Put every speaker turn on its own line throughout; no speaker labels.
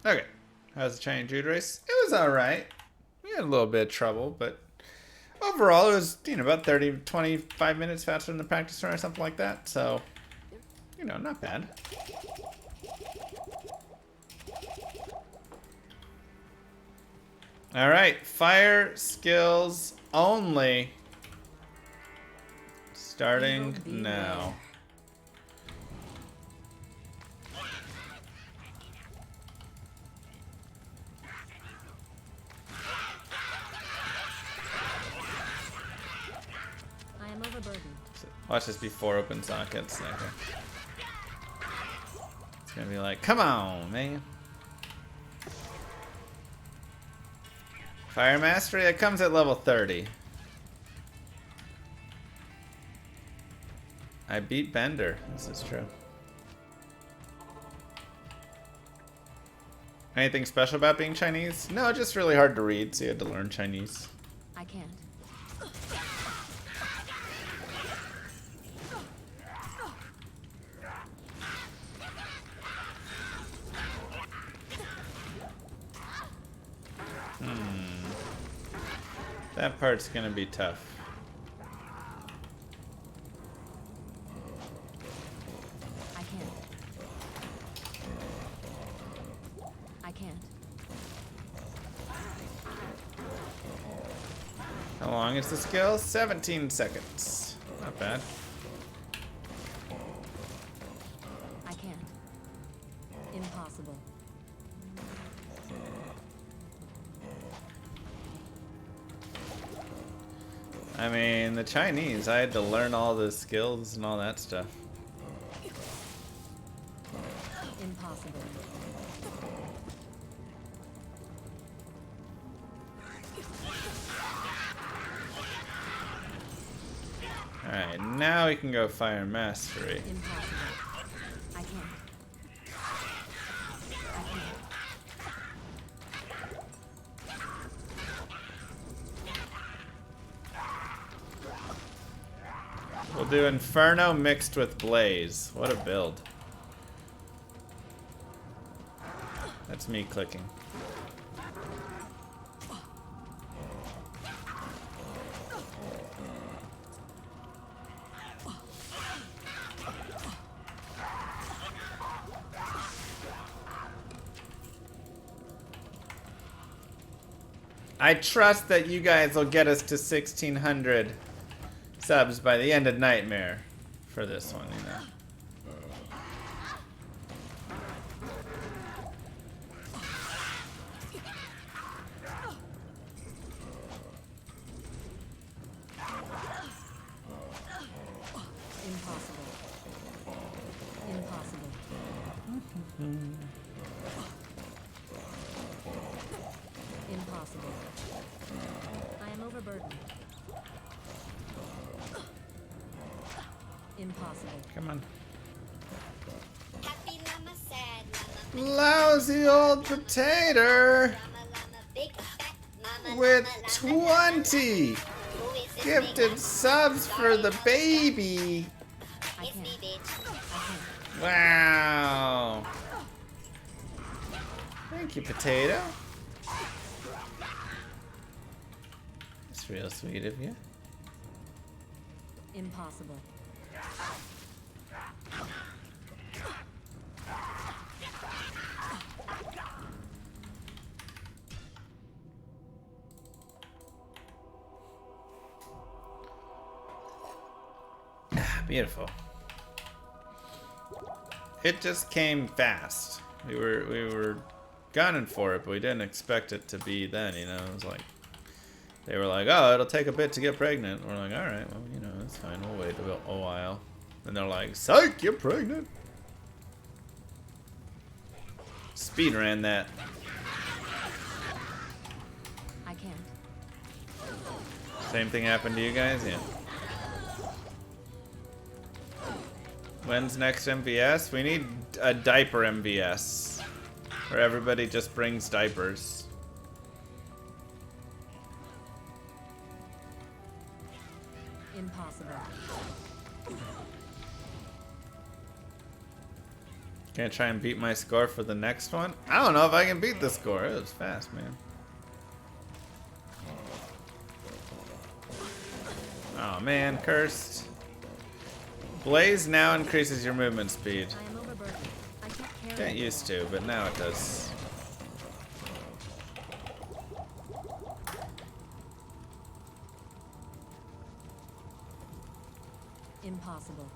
Okay. How's the Chinese Jude race? It was alright. We had a little bit of trouble, but overall it was, about 30, 25 minutes faster than the practice run or something like that. So, not bad. Alright, fire skills only. Starting now.
I am overburdened.
Watch this before open sockets. Okay. It's gonna be like, come on, man. Fire Mastery, it comes at level 30. I beat Bender. This is true. Anything special about being Chinese? No, just really hard to read, so you had to learn Chinese.
I can't.
That part's gonna be tough.
I can't. I can't.
How long is the skill? 17 seconds. Not bad.
I can't. Impossible.
I mean, the Chinese, I had to learn all the skills and all that stuff.
Impossible.
Alright, now we can go Fire Mastery.
Impossible. I can't.
We'll do Inferno mixed with Blaze. What a build. That's me clicking. I trust that you guys will get us to 1,600 subs by the end of Nightmare for this one,
Impossible. Impossible. Impossible. I am overburdened. Impossible.
Come on.
Happy llama, sad llama,
Lousy old potato
llama, big fat mama,
with
llama,
20
who is this
gifted
big
subs for the baby.
I
It's me,
can't.
bitch.
I can't.
Wow. Thank you, potato. That's real sweet of you.
Impossible.
Beautiful. It just came fast. We were gunning for it, but we didn't expect it to be then, It was like they were like, "Oh, it'll take a bit to get pregnant." We're like, "All right, well, it's fine. We'll wait a while." And they're like, "Psych, you're pregnant." Speed ran that.
I can't.
Same thing happened to you guys, yeah. When's next MVS? We need a diaper MVS. Where everybody just brings diapers.
Impossible.
Gonna try and beat my score for the next one? I don't know if I can beat the score. It was fast, man. Oh man, cursed. Blaze now increases your movement speed.
I am overburdened. I can't carry
Didn't
it.
used to, but now it does.
Impossible.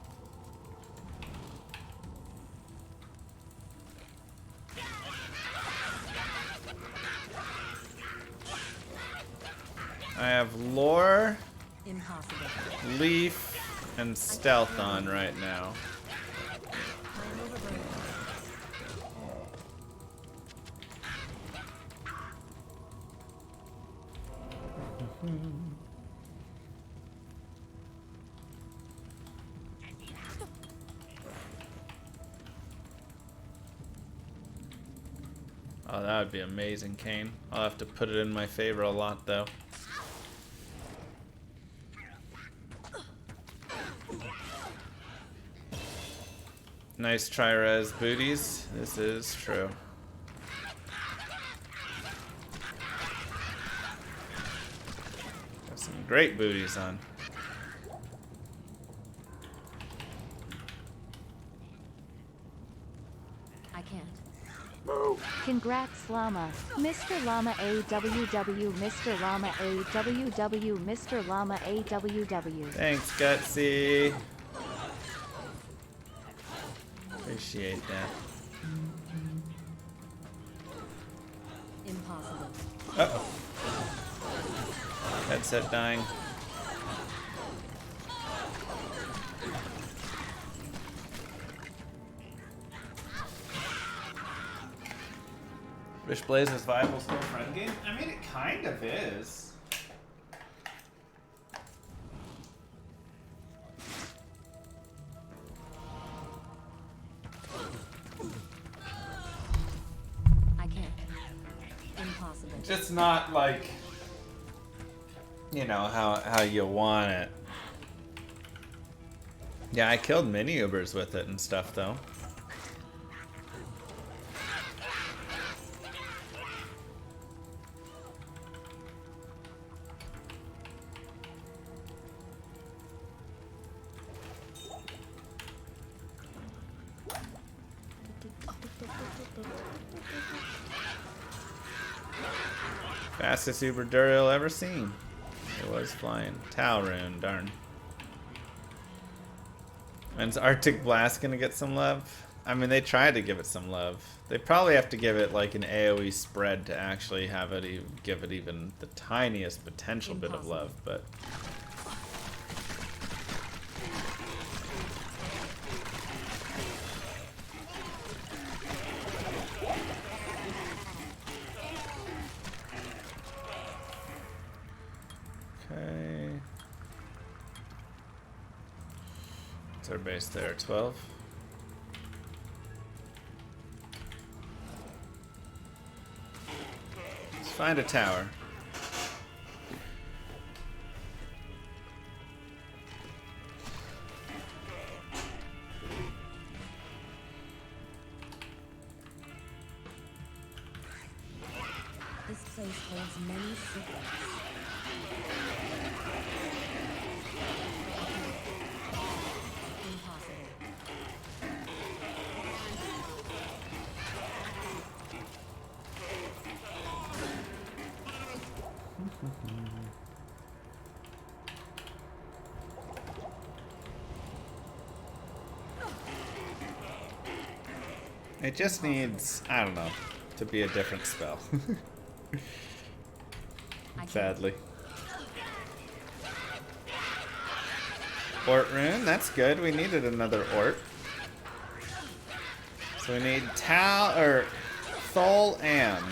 I have lore,
Impossible.
leaf, and stealth on right now.
I am overburdened.
Oh, that would be amazing, Kane. I'll have to put it in my favor a lot, though. Nice try-res booties. This is true. Got some great booties on.
I can't.
Congrats Llama, Mr. Llama AWW, Mr. Llama AWW, Mr. Llama AWW.
Thanks, Gutsy. Appreciate that.
Impossible.
Uh-oh. Headset dying. Wish Blaze is viable still friend game? I mean, it kind of is.
I can't. Impossible.
Just not like, you know, how you want it. Yeah, I killed mini Ubers with it and stuff, though. Fastest Uber Duriel ever seen. It was flying. Talrune, darn. When's Arctic Blast gonna get some love? I mean, they tried to give it some love. They probably have to give it like an AoE spread to actually have it give it even the tiniest potential bit of love, but. Okay. What's our base there? 12? Let's find a tower.
This place holds many secrets. Impossible.
It just needs, I don't know, to be a different spell.
I can't.
Sadly. Ort rune, that's good. We needed another Ort. So we need Thol Am.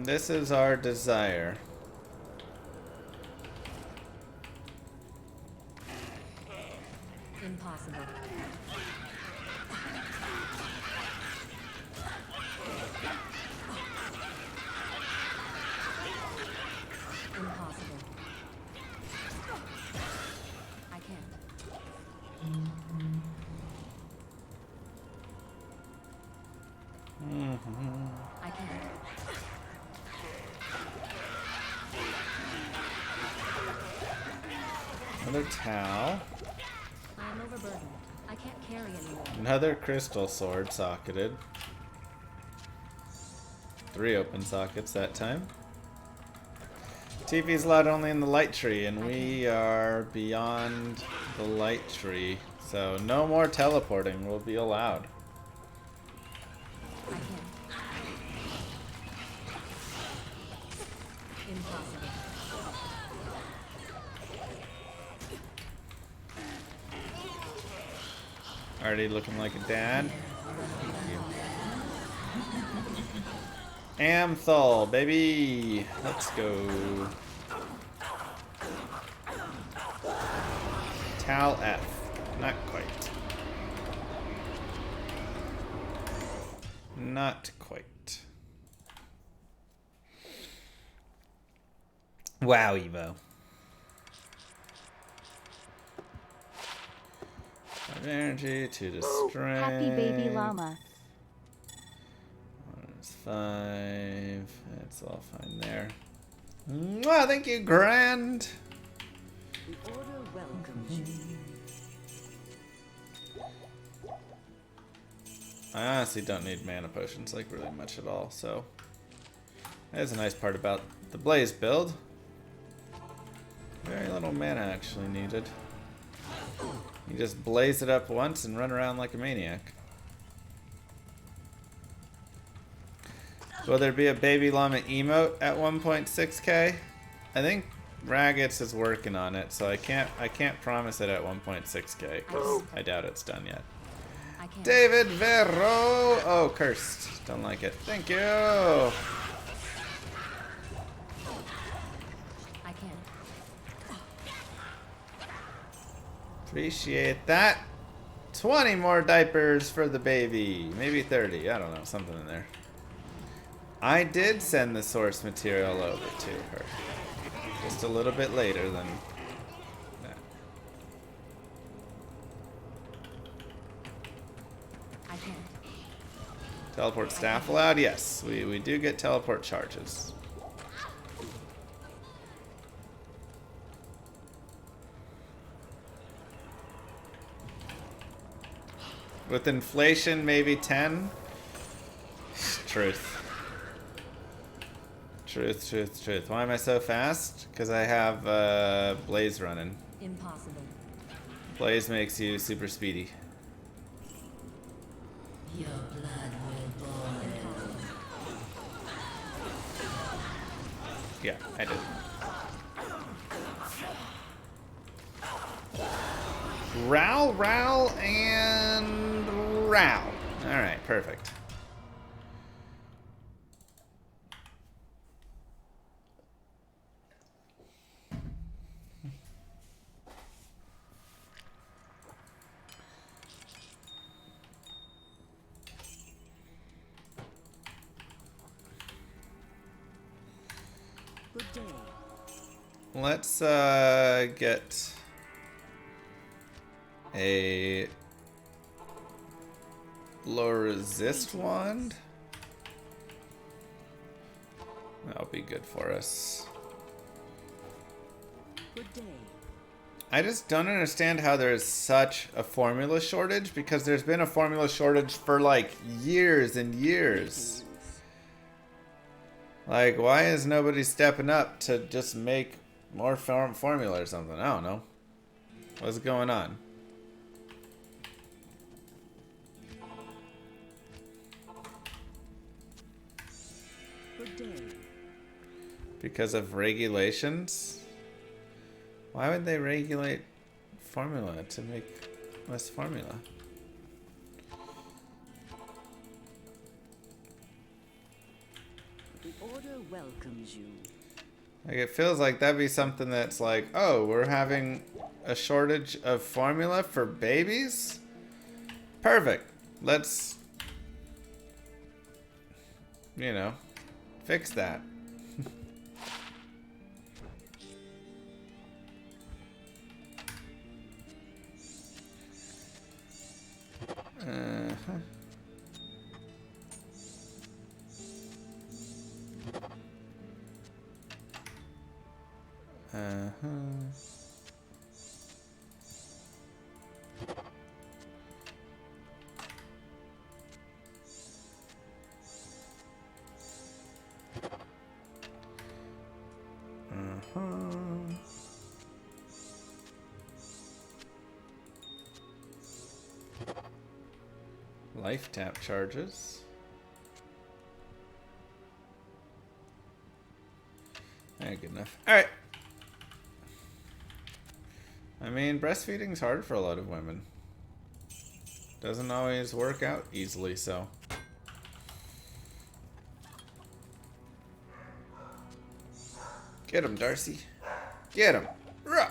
This is our desire.
Impossible. Impossible. I can't. I can't.
Another towel.
I am overburdened. I can't carry anymore.
Another crystal sword socketed. 3 open sockets that time. TV's allowed only in the light tree, and we are beyond the light tree. So no more teleporting will be allowed.
I can't. Impossible.
Already looking like a dad. Amthol, baby. Let's go. Tal F. Not quite. Not quite. Wow, Evo. Five energy, 2 to strength.
Happy baby llama.
1 is 5. That's all fine there. Mwah, thank you, Grand.
The order welcomes you.
I honestly don't need mana potions like really much at all, so that's a nice part about the Blaze build. Very little mana actually needed. You just blaze it up once and run around like a maniac. Will there be a baby llama emote at 1.6k? I think Raggets is working on it, so I can't promise it at 1.6k because I doubt it's done yet.
I can't.
David Vero! Oh, cursed. Don't like it. Thank you!
I can't.
Appreciate that. 20 more diapers for the baby. Maybe 30. I don't know. Something in there. I did send the source material over to her. Just a little bit later than that.
I can't.
Teleport staff allowed? Yes. We do get teleport charges. With inflation, maybe 10? Truth. Truth, truth, truth. Why am I so fast? Because I have Blaze running.
Impossible.
Blaze makes you super speedy.
Your blood will boil.
Yeah, I did. Row, row, and row. Alright, perfect.
Good day.
Let's get a low resist wand. That'll be good for us.
Good day.
I just don't understand how there's such a formula shortage, because there's been a formula shortage for like years and years. Like, why is nobody stepping up to just make more formula or something? I don't know. What's going on?
Good day.
Because of regulations? Why would they regulate formula to make less formula?
The order welcomes you.
Like, it feels like that'd be something that's like, oh, we're having a shortage of formula for babies? Perfect. Let's, you know, fix that. Uh-huh. Life tap charges. Alright, good enough. Alright. I mean, breastfeeding's hard for a lot of women. Doesn't always work out easily, so. Get him, Darcy. Get him. Ruh.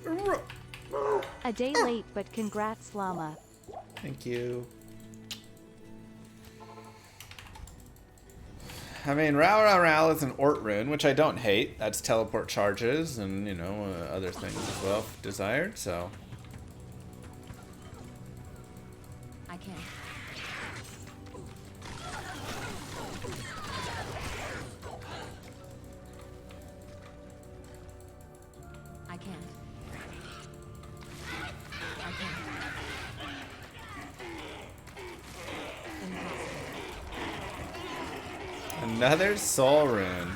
Ruh.
A day late, but congrats, Llama.
Thank you. I mean, Ral is an Ort rune, which I don't hate. That's teleport charges and, you know, other things as well if desired, so.
I can't. I can't. I can't. Impossible.
Another soul rune.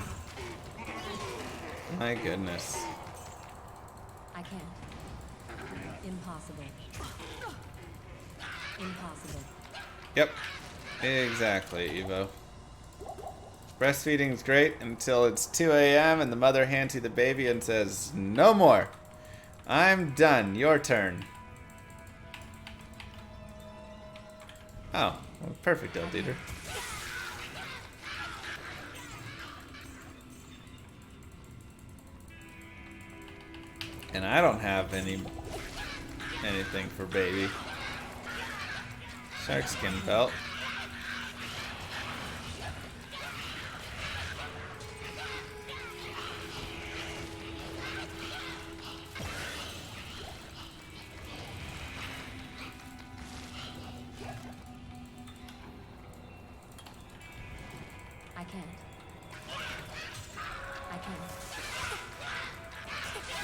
My goodness.
I can't. Impossible. Impossible.
Yep. Exactly, Evo. Breastfeeding's great until it's 2 a.m. and the mother hands you the baby and says, "No more. I'm done. Your turn." Oh, well, perfect, Eldeater. And I don't have anything for baby. Shark skin belt.
I can't. I can't.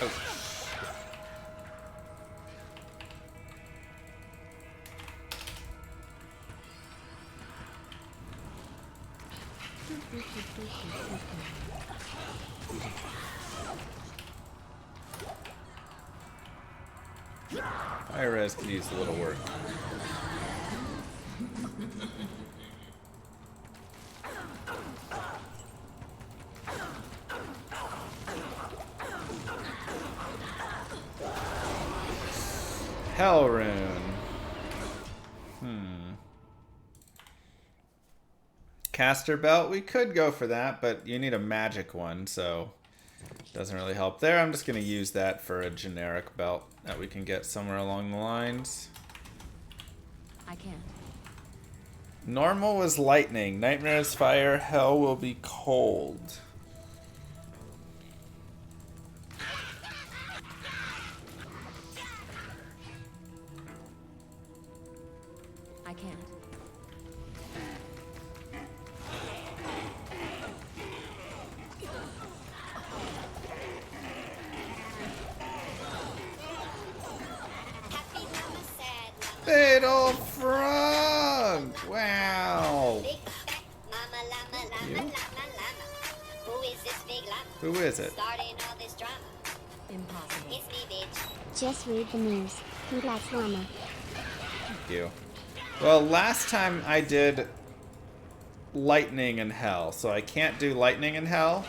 Oh. Fire res could use a little work. Hell rune. Caster belt, we could go for that, but you need a magic one, so doesn't really help there. I'm just going to use that for a generic belt that we can get somewhere along the lines.
I can't.
Normal was lightning. Nightmare is fire. Hell will be cold.
I can't.
Happy llama, sad llama.
Fatal frog! Wow.
Big fat mama llama, llama,
You?
llama, llama. Who is this big llama?
Who is it?
Starting all this drama.
Impossible.
It's me, bitch.
Just read the news. Congrats, Llama.
Thank you. Well, last time I did lightning and hell, so I can't do lightning and hell.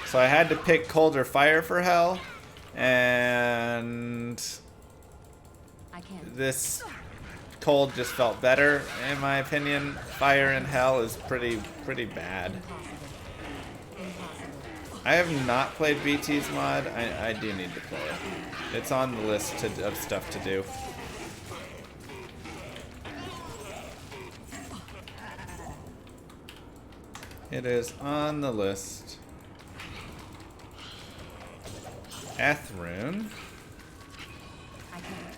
So I had to pick cold or fire for hell, and
I can't.
this cold just felt better in my opinion. Fire and hell is pretty bad.
Impossible. Impossible.
I have not played BT's mod. I do need to play it. It's on the list of stuff to do. It is on the list. Ethrune.
I can't.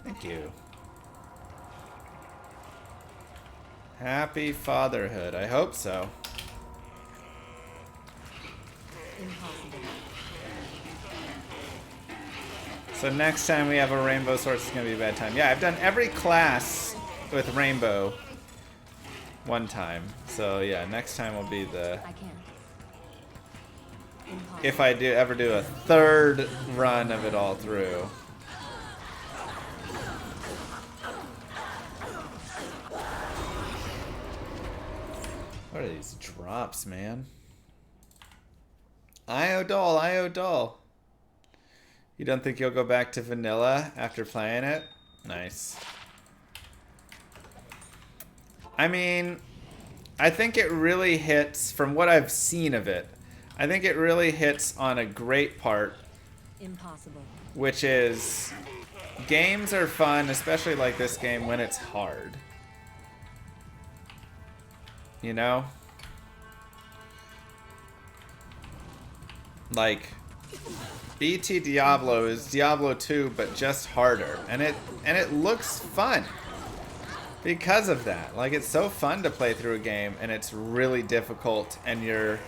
Thank you. Happy fatherhood. I hope so.
Impossible.
So next time we have a rainbow source, it's gonna be a bad time. Yeah, I've done every class with rainbow one time. So yeah, next time will be the...
I can't. Impossible.
if I do ever do a third run of it all through. What are these drops, man? IO doll, IO doll. You don't think you'll go back to vanilla after playing it? Nice. I mean, I think it really hits, from what I've seen of it, I think it really hits on a great part,
Impossible.
which is games are fun, especially like this game, when it's hard. You know? Like, BT Diablo is Diablo 2, but just harder. And it looks fun because of that. Like, it's so fun to play through a game, and it's really difficult, and you're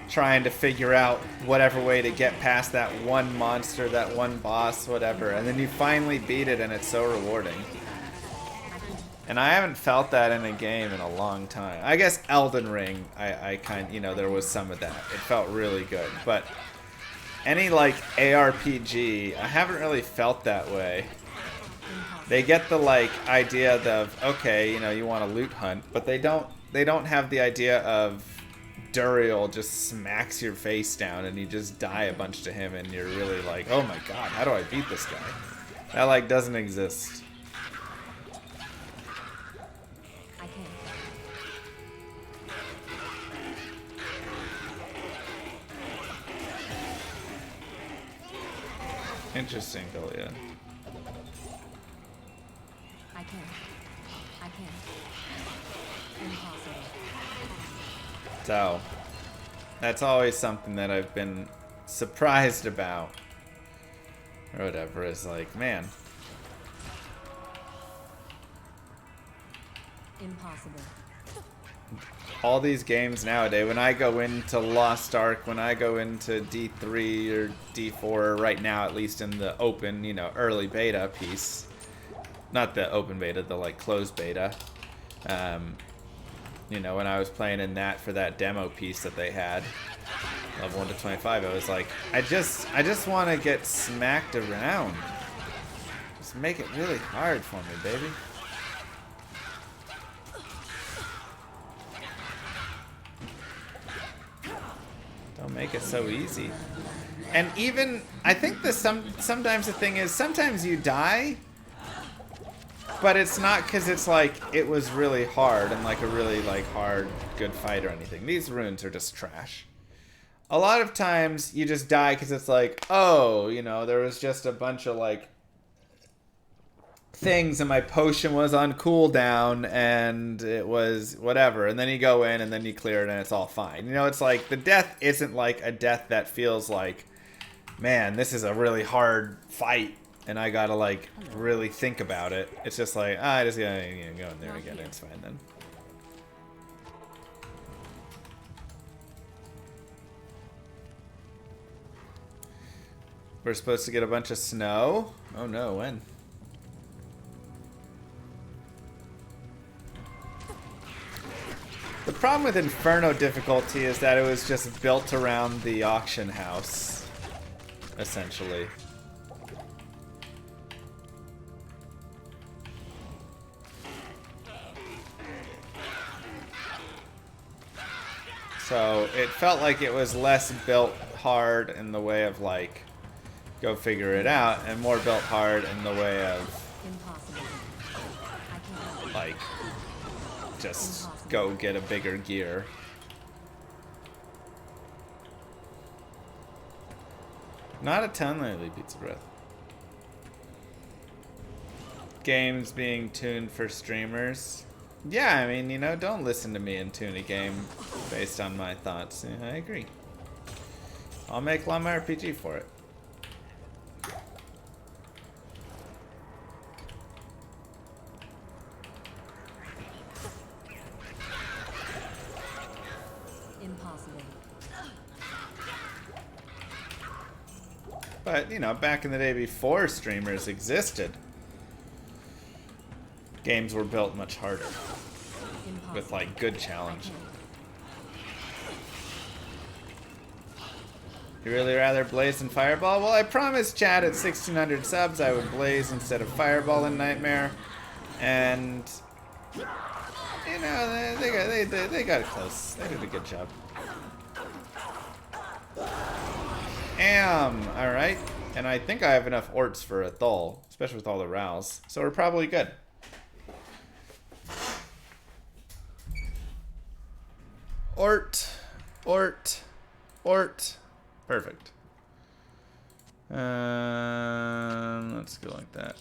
trying to figure out whatever way to get past that one monster, that one boss, whatever. And then you finally beat it, and it's so rewarding. And I haven't felt that in a game in a long time. I guess Elden Ring, I kind, you know, there was some of that. It felt really good. But any, like, ARPG, I haven't really felt that way. They get the, like, idea of, okay, you know, you want to loot hunt, but they don't have the idea of Duriel just smacks your face down and you just die a bunch to him and you're really like, oh my god, how do I beat this guy? That, like, doesn't exist.
I can't.
Interesting, Delia.
I can't. I can't. Impossible.
So, that's always something that I've been surprised about. Or whatever, is like, man,
Impossible.
all these games nowadays, when I go into Lost Ark, when I go into D3 or D4, right now at least in the open, you know, early beta piece, not the open beta, the like closed beta, you know, when I was playing in that for that demo piece that they had, level 1 to 25, I was like, I just want to get smacked around. Just make it really hard for me, baby. Don't make it so easy. And even, I think sometimes the thing is, sometimes you die, but it's not because it's like, it was really hard and like a really like hard, good fight or anything. These runes are just trash. A lot of times you just die because it's like, oh, you know, there was just a bunch of like things and my potion was on cooldown and it was whatever. And then you go in and then you clear it and it's all fine. You know, it's like the death isn't like a death that feels like, man, this is a really hard fight and I gotta like really think about it. It's just like, I just gotta go in there again. It's fine then. We're supposed to get a bunch of snow? Oh no, when? The problem with Inferno difficulty is that it was just built around the auction house, essentially. So it felt like it was less built hard in the way of like, go figure it out, and more built hard in the way of
Impossible. I can't.
like, just go get a bigger gear. Not a ton lately, Pizza Breath. Games being tuned for streamers. Yeah, I mean, you know, don't listen to me and tune a game based on my thoughts. Yeah, I agree. I'll make Llama RPG for it. But, you know, back in the day before streamers existed, games were built much harder. With, like, good challenge. You really rather Blaze than Fireball? Well, I promised Chad at 1600 subs I would Blaze instead of Fireball in Nightmare. And, you know, they got it close. They did a good job. Alright. And I think I have enough orts for a Thul, especially with all the rows. So we're probably good. Ort. Perfect. Let's go like that.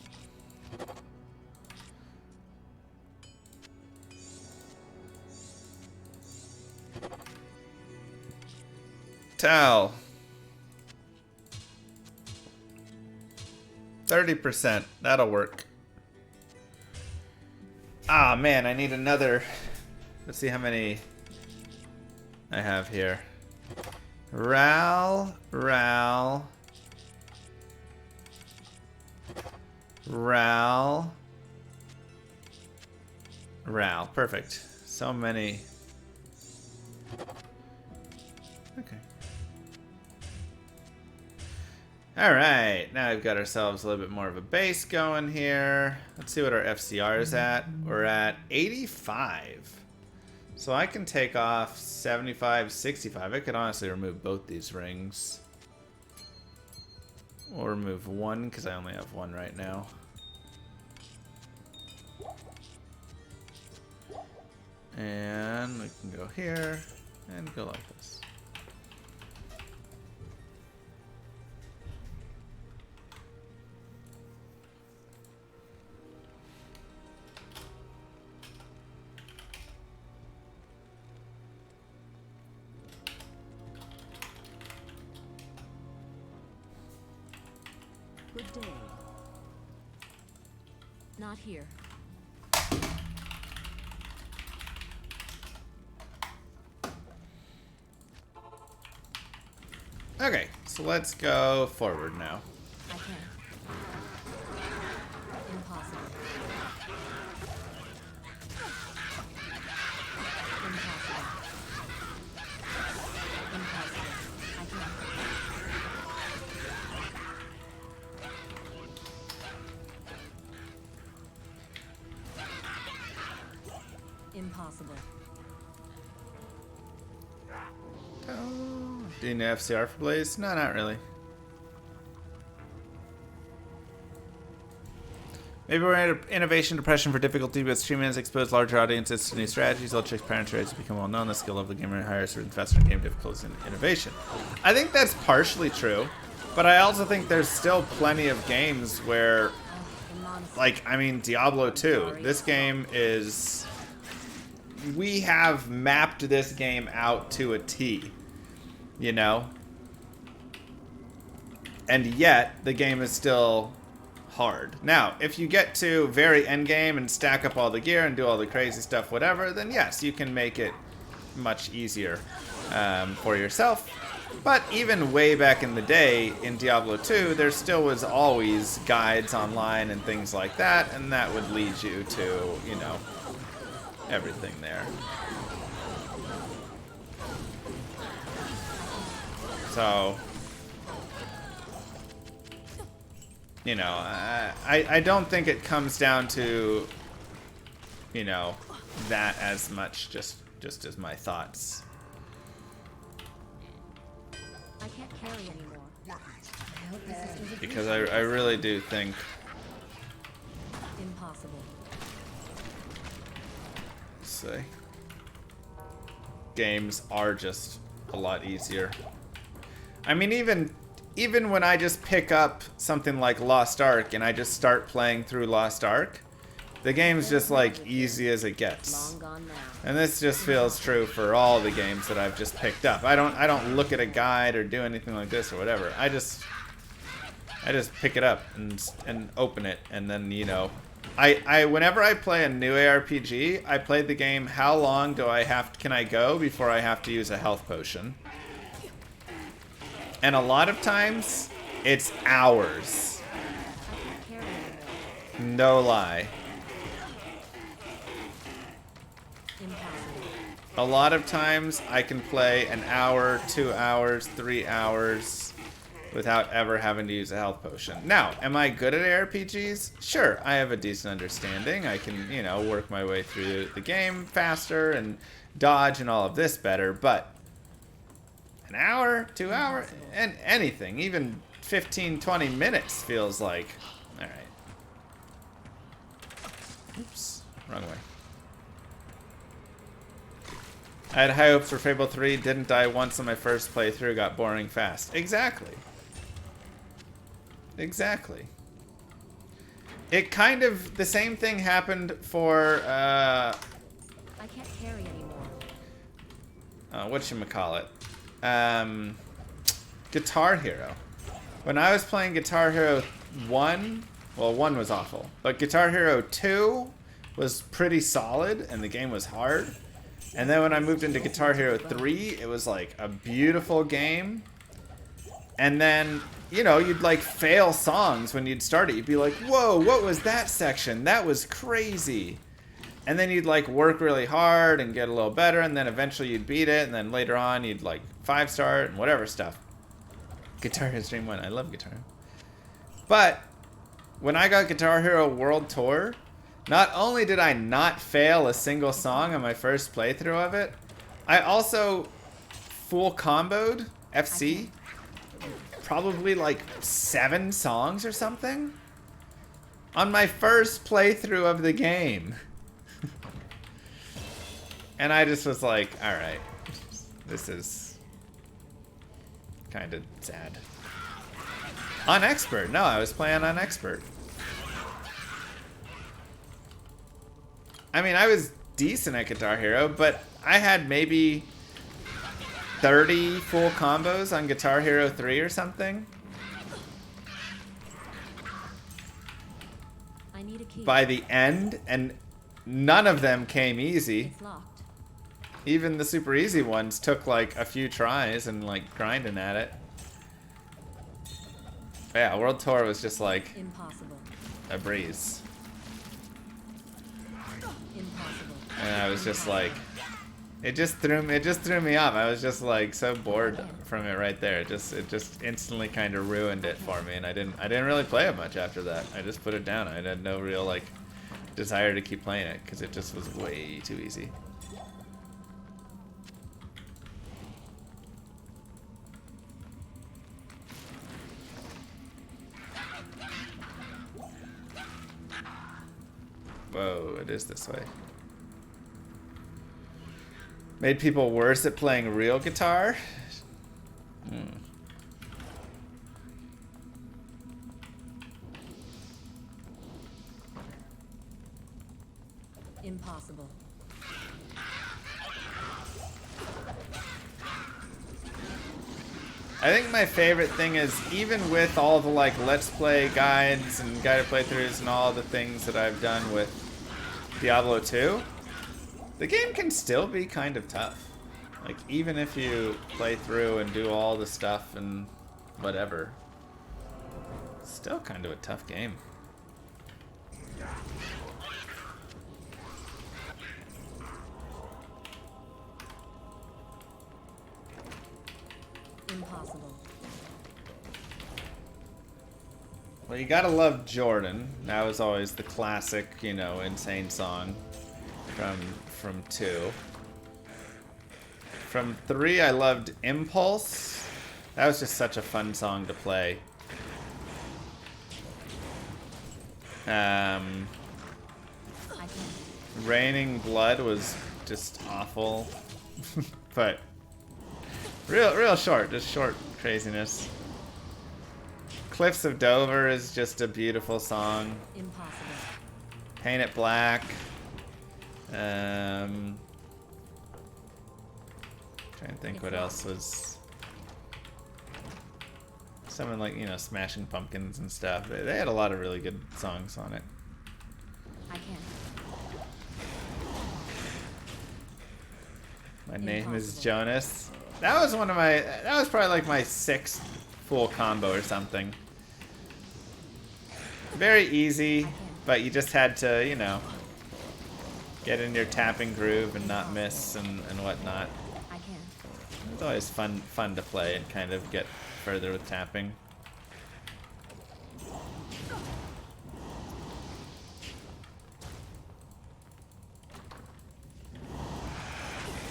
Tal. 30%. That'll work. Ah, man, I need another. Let's see how many I have here. Ral. Perfect. So many. Okay. Alright, now we've got ourselves a little bit more of a base going here. Let's see what our FCR is at. We're at 85. So I can take off 75, 65. I could honestly remove both these rings. Or remove one, because I only have one right now. And we can go here and go like this.
Good day.
Not here.
Okay, so let's go forward now.
I can't. Impossible. Impossible. Impossible. I can't. Impossible.
Do you need FCR for Blaze? No, not really. Maybe we're at innovation depression for difficulty, but streaming has exposed larger audiences to new strategies. All tricks, parent strategies become well known. The skill of the gamer higher certain faster game difficulties and innovation. I think that's partially true, but I also think there's still plenty of games where, like, I mean, Diablo 2. This game is... We have mapped this game out to a T. You know? And yet, the game is still hard. Now, if you get to very end game and stack up all the gear and do all the crazy stuff, whatever, then yes, you can make it much easier for yourself. But even way back in the day, in Diablo 2, there still was always guides online and things like that, and that would lead you to, you know, everything there. So, you know, I don't think it comes down to, you know, that as much, just as my thoughts.
I can't carry anymore. I hope this isn't
Because I really do think
impossible.
say games are just a lot easier. I mean, even when I just pick up something like Lost Ark and I just start playing through Lost Ark, the game's just like easy as it gets.
Long gone now.
And this just feels true for all the games that I've just picked up. I don't look at a guide or do anything like this or whatever. I just pick it up and open it, and then, you know, I whenever I play a new ARPG, I play the game, how long can I go before I have to use a health potion? And a lot of times It's hours.
I can't carry anymore.
No lie.
Impossible.
A lot of times I can play an hour, 2 hours, 3 hours without ever having to use a health potion. Now, am I good at ARPGs? Sure, I have a decent understanding. I can, you know, work my way through the game faster and dodge and all of this better, but an hour, 2 hours, and anything, even 15, 20 minutes feels like, all right. Oops, wrong way. I had high hopes for Fable 3, didn't die once on my first playthrough, got boring fast. Exactly. Exactly. It kind of, the same thing happened for,
I can't carry anymore.
whatchamacallit? Guitar Hero. When I was playing Guitar Hero 1, well, 1 was awful, but Guitar Hero 2 was pretty solid, and the game was hard. And then when I moved into Guitar Hero 3, it was like a beautiful game. And then, you know, you'd like fail songs when you'd start it. You'd be like, whoa, what was that section? That was crazy. And then you'd like work really hard and get a little better, and then eventually you'd beat it, and then later on you'd like 5-star it and whatever stuff. Guitar Hero Stream 1, I love Guitar Hero. But when I got Guitar Hero World Tour, not only did I not fail a single song on my first playthrough of it, I also full comboed FC probably like 7 songs or something on my first playthrough of the game. And I just was like, all right, this is kind of sad. On expert. No, I was playing on expert. I mean, I was decent at Guitar Hero, but I had maybe 30 full combos on Guitar Hero 3 or something.
I need a key.
By the end, and none of them came easy.
It's locked.
Even the super easy ones took like a few tries and like grinding at it. But yeah, World Tour was just like
Impossible.
a breeze.
Impossible.
And I was just like, it just threw me off. I was just like so bored from it right there. It just instantly kind of ruined it for me, and I didn't really play it much after that. I just put it down. I had no real like desire to keep playing it because it just was way too easy. Whoa, it is this way. Made people worse at playing real guitar?
Impossible.
I think my favorite thing is, even with all the like let's play guides and guided playthroughs and all the things that I've done with Diablo 2, the game can still be kind of tough. Like, even if you play through and do all the stuff and whatever, it's still kind of a tough game.
Impossible.
Well, you gotta love Jordan. That was always the classic, you know, insane song from 2. From 3, I loved Impulse. That was just such a fun song to play.
I can't.
Raining Blood was just awful. But real short, just short craziness. Cliffs of Dover is just a beautiful song.
Impossible.
Paint It Black. Trying to think what else was. Something like, you know, Smashing Pumpkins and stuff. They had a lot of really good songs on it.
I can't.
My Name is
Impossible.
Jonas. That was one of my. That was probably like my 6th full combo or something. Very easy, but you just had to, you know, get in your tapping groove and not miss and whatnot.
I can.
It's always fun to play and kind of get further with tapping.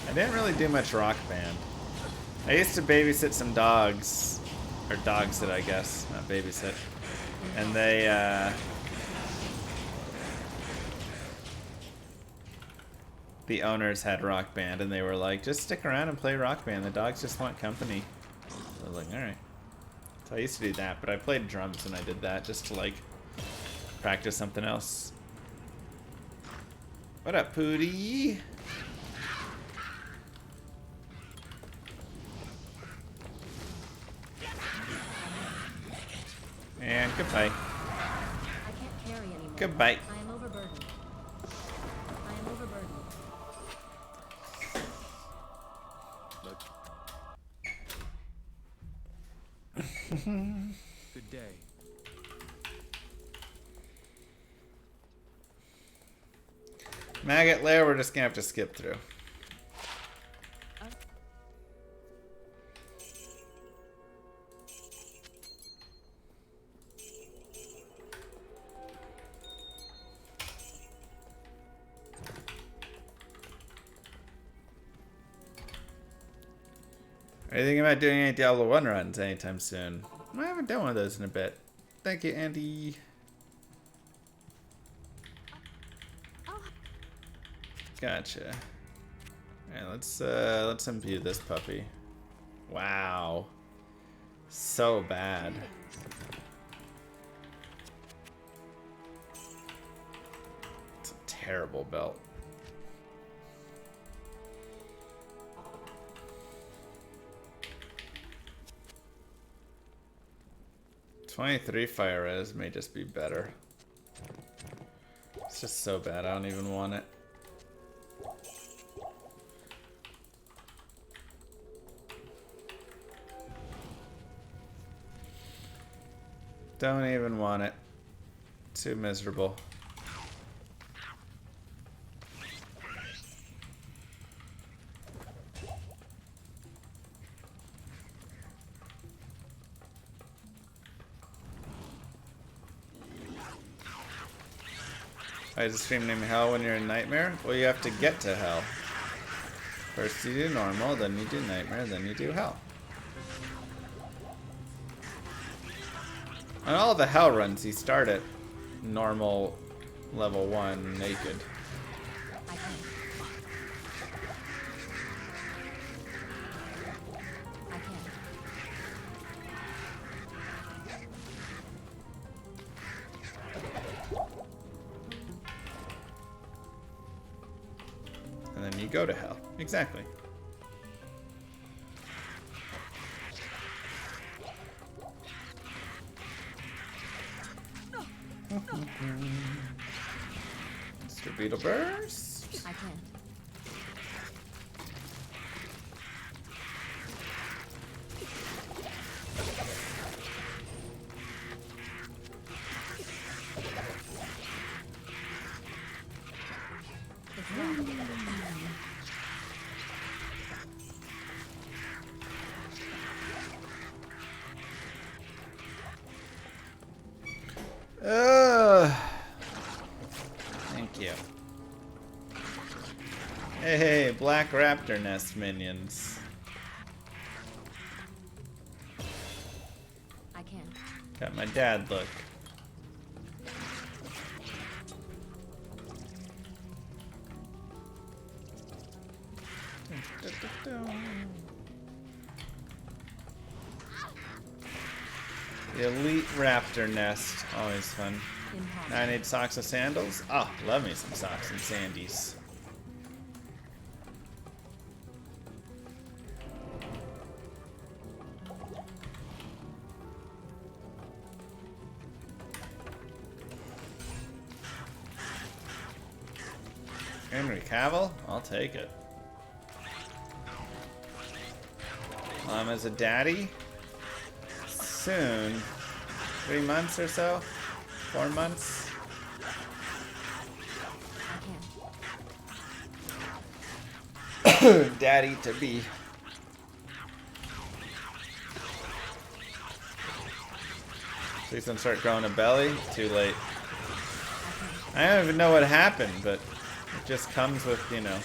I didn't really do much Rock Band. I used to babysit some dogs, or dogs that I guess, not babysit, and they the owners had Rock Band, and they were like, just stick around and play Rock Band. The dogs just want company. So I was like, all right. So I used to do that, but I played drums when I did that just to like practice something else. What up, Pootie? And goodbye.
I can't carry anymore.
Goodbye.
I am overburdened. I am overburdened.
Good day.
Maggot lair, we're just gonna have to skip through. Are you thinking about doing any Diablo 1 runs anytime soon? I haven't done one of those in a bit. Thank you, Andy. Gotcha. Alright, let's imbue this puppy. Wow. So bad. It's a terrible belt. .23 fire res may just be better. It's just so bad, I don't even want it. Don't even want it. Too miserable. I just stream name hell when you're in nightmare? Well, you have to get to hell. First you do normal, then you do nightmare, then you do hell. On all the hell runs, you start at normal level 1 naked.
I can. I can.
And then you go to hell. Exactly. Mr. Beetle Burst.
I can. It's wrong.
Thank you. Hey, Black Raptor Nest minions.
I can.
Got my dad look. The Elite Raptor Nest. Always fun.
Impossible.
I need socks and sandals. Oh, love me some socks and sandies. Henry Cavill? I'll take it. As a daddy? soon. 3 months or so? 4 months?
I can't.
Daddy to be. Please don't start growing a belly. Too late. I don't even know what happened, but it just comes with, you know.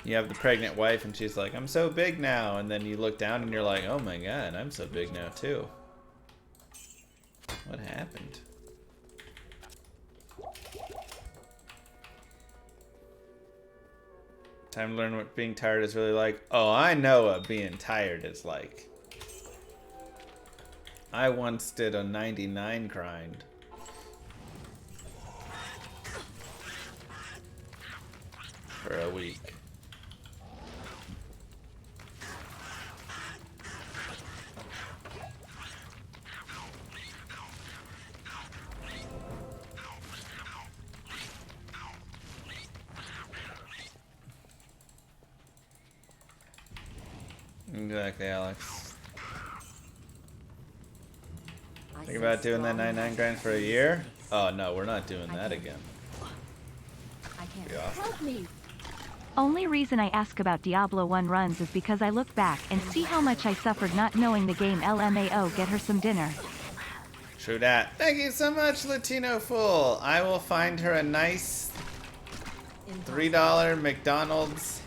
You have the pregnant wife and she's like, I'm so big now. And then you look down and you're like, oh my god, I'm so big now too. What happened? Time to learn what being tired is really like. Oh, I know what being tired is like. I once did a 99 grind. For a week. Exactly, Alex. Think about doing that 99 grind for a year? Oh no, we're not doing that again.
I can't.
Yeah.
Help me.
Only reason I ask about Diablo 1 runs is because I look back and see how much I suffered not knowing the game. LMAO, get her some dinner.
True that. Thank you so much, Latino Fool. I will find her a nice $3 McDonald's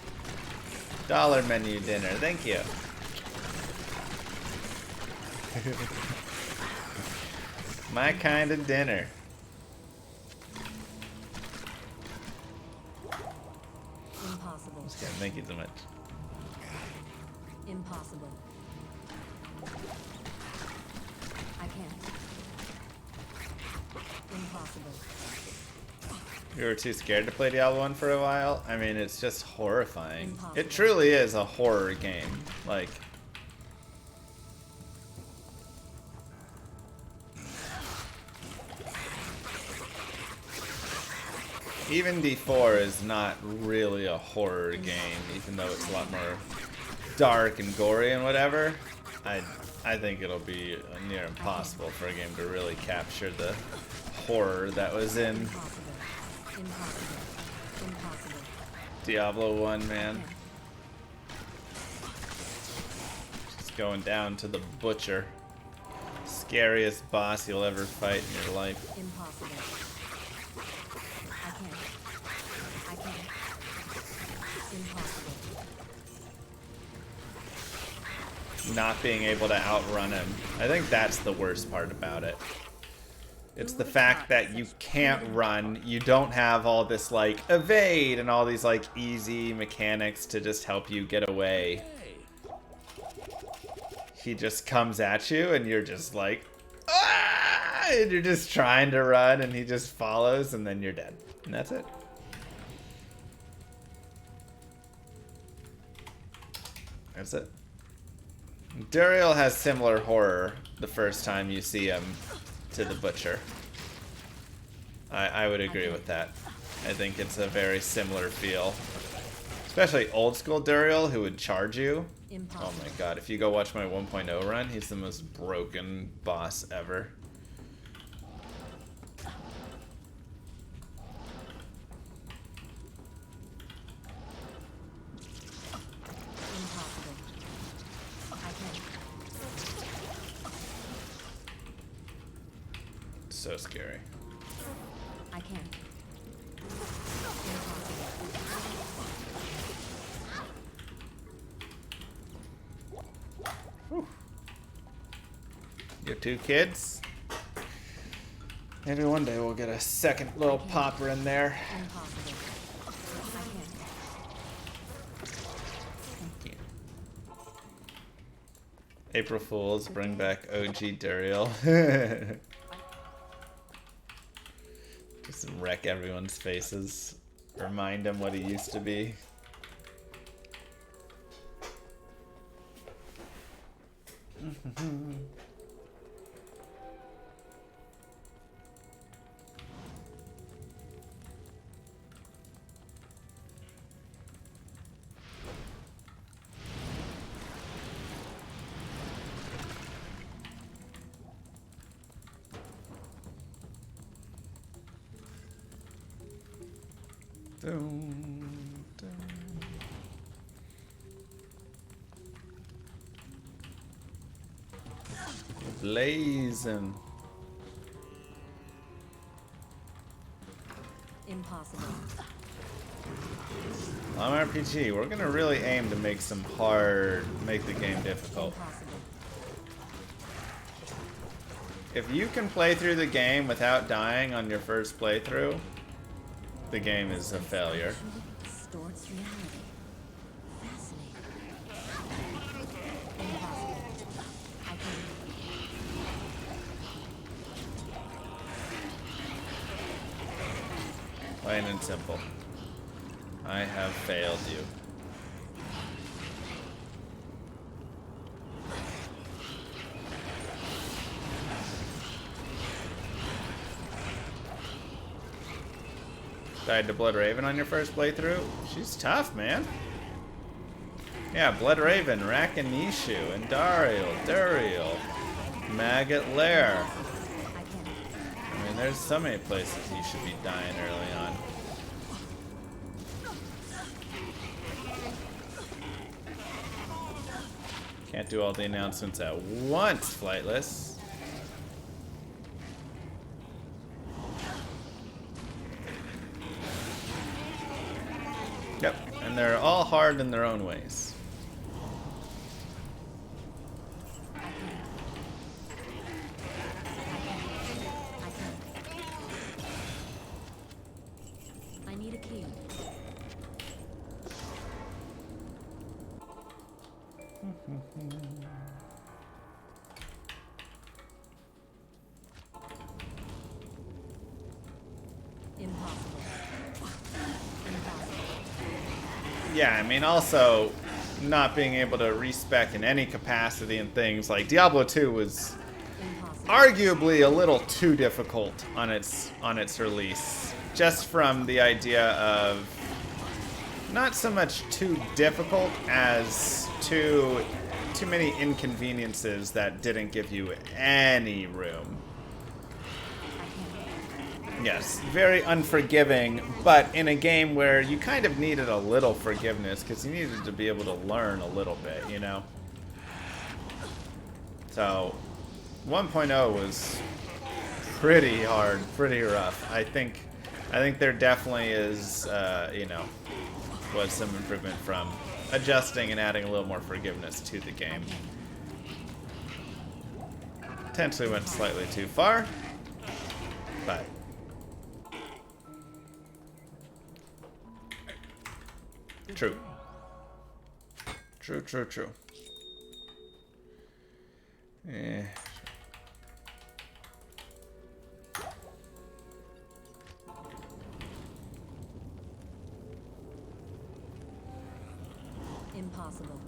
dollar menu dinner. Thank you. My kind of dinner.
Impossible.
Just kidding. Thank you so much.
Impossible. I can't. Impossible.
You were too scared to play Diablo 1 for a while? I mean, it's just horrifying.
Impossible.
It truly is a horror game. Like, even D4 is not really a horror game, even though it's a lot more dark and gory and whatever. I think it'll be near impossible for a game to really capture the horror that was in
Impossible. Impossible. Impossible.
Diablo 1, man. Just going down to the butcher. Scariest boss you'll ever fight in your life.
Impossible. I can't. I can't. Impossible.
Not being able to outrun him. I think that's the worst part about it. It's the fact that you can't run, you don't have all this like evade and all these like easy mechanics to just help you get away. He just comes at you and you're just like, ah! And you're just trying to run and he just follows and then you're dead. And that's it. That's it. Duriel has similar horror the first time you see him to the butcher. I would agree with that. I think it's a very similar feel. Especially old school Duriel who would charge you.
Impossible.
Oh my god, if you go watch my 1.0 run, he's the most broken boss ever.
Impossible. I can't.
So scary.
I can't.
You have 2 kids? Maybe one day we'll get a second little popper in there.
Impossible. I can't.
April Fools, bring back OG Duriel. Just wreck everyone's faces. Remind them what he used to be. Dun, dun. Blazing.
Impossible.
On RPG, we're gonna really aim to make make the game difficult.
Impossible.
If you can play through the game without dying on your first playthrough, the game is a failure.
Distorts reality. Fascinating. Impossible. I can.
Plain and simple. I have failed you. Died to Blood Raven on your first playthrough? She's tough, man. Yeah, Blood Raven, Rakanishu, Andariel, Duriel, Maggot Lair. I mean, there's so many places you should be dying early on. Can't do all the announcements at once, Flightless. Yep, and they're all hard in their own ways.
I need a key. Impossible.
Yeah, I mean, also not being able to respec in any capacity and things like Diablo 2 was arguably a little too difficult on its release, just from the idea of not so much too difficult as too many inconveniences that didn't give you any room. Yes, very unforgiving, but in a game where you kind of needed a little forgiveness because you needed to be able to learn a little bit, you know? So, 1.0 was pretty hard, pretty rough. I think there definitely is, you know, was some improvement from adjusting and adding a little more forgiveness to the game. Potentially went slightly too far, but true. True. Yeah.
Impossible.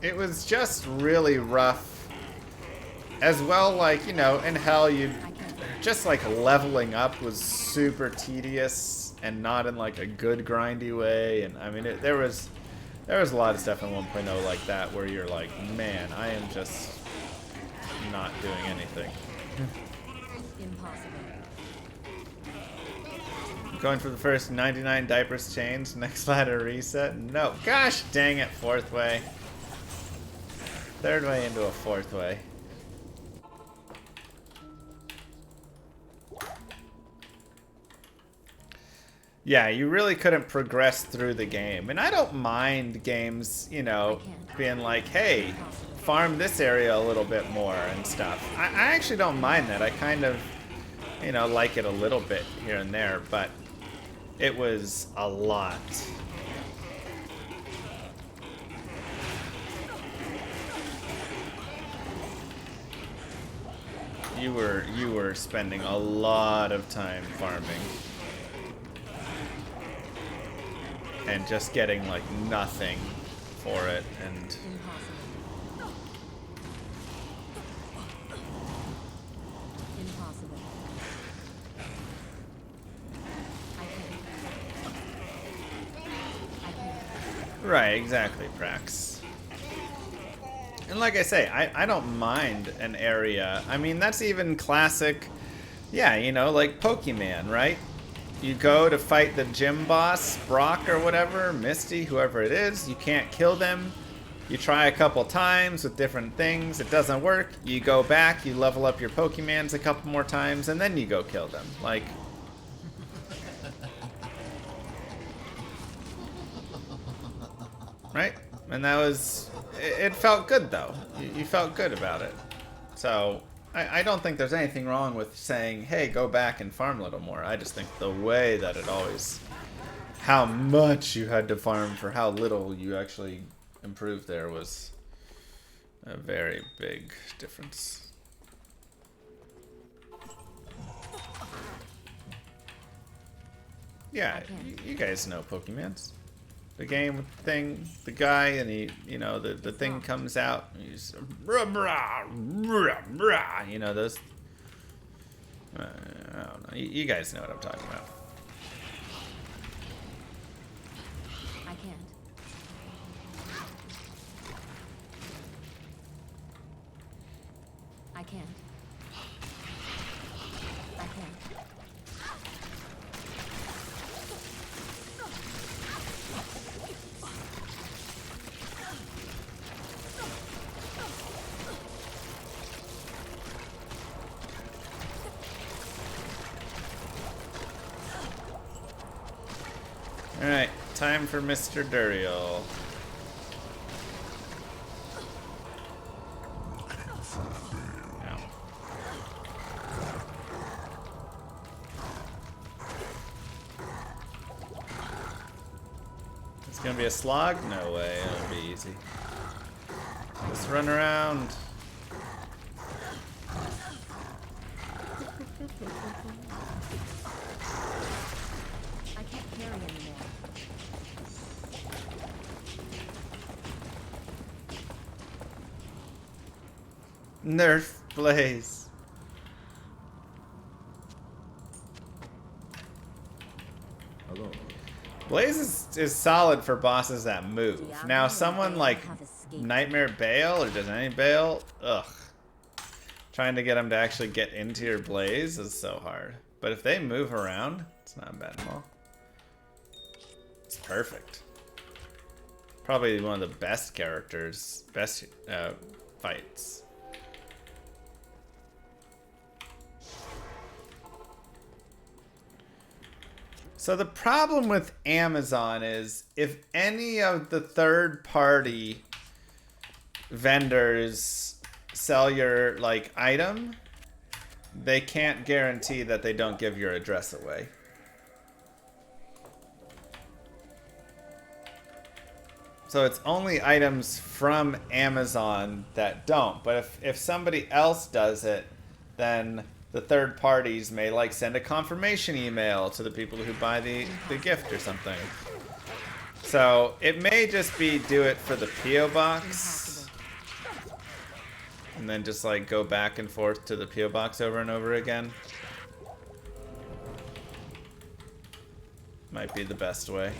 It was just really rough. As well, like, you know, in Hell, you just like leveling up was super tedious and not in like a good grindy way. And I mean, there was a lot of stuff in 1.0 like that where you're like, man, I am just not doing anything.
Impossible.
Going for the first 99 diapers changed, next ladder reset? No. Gosh dang it, fourth way. Third way into a fourth way. Yeah, you really couldn't progress through the game. And I don't mind games, you know, being like, hey, farm this area a little bit more and stuff. I actually don't mind that. I kind of, you know, like it a little bit here and there, but it was a lot. You were spending a lot of time farming. And just getting like nothing for it, and Right, exactly, Prax. And like I say, I don't mind an area. I mean, that's even classic, yeah, you know, like Pokemon, right? You go to fight the gym boss, Brock or whatever, Misty, whoever it is, you can't kill them. You try a couple times with different things, it doesn't work. You go back, you level up your Pokemons a couple more times, and then you go kill them. Like, right? And that was, it felt good though. You felt good about it. So, I don't think there's anything wrong with saying, hey, go back and farm a little more. I just think the way that it always, how much you had to farm for how little you actually improved there was a very big difference. Yeah, you guys know Pokemons. The game thing, the guy, and he, you know, the thing comes out, and he's, brah, brah, brah, brah, you know, those, I don't know, you guys know what I'm talking about.
I can't. I can't. I can't.
Alright, time for Mr. Duriel. Ow. It's gonna be a slog? No way, it'll be easy. Just run around.
I can't carry anymore.
Nerf Blaze.
Hello.
Blaze is solid for bosses that move. Now, someone like Nightmare Bale or just any Bale, ugh. Trying to get them to actually get into your Blaze is so hard. But if they move around, it's not bad at all. It's perfect. Probably one of the best characters, best fights. So the problem with Amazon is if any of the third-party vendors sell your like item, they can't guarantee that they don't give your address away. So it's only items from Amazon that don't. But if somebody else does it, then the third parties may like send a confirmation email to the people who buy the gift or something. So it may just be do it for the P.O. box. And then just like go back and forth to the P.O. box over and over again. Might be the best way.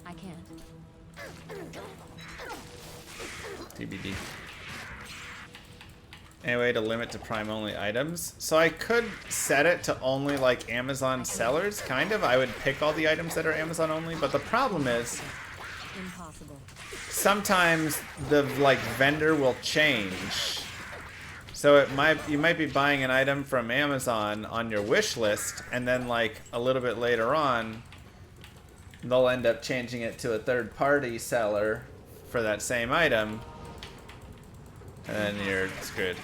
I can't.
TBD. Anyway, to limit to Prime only items. So I could set it to only like Amazon sellers, kind of. I would pick all the items that are Amazon only, but the problem is
Impossible.
sometimes the like vendor will change. So you might be buying an item from Amazon on your wish list, and then like a little bit later on, they'll end up changing it to a third-party seller for that same item, and then you're screwed.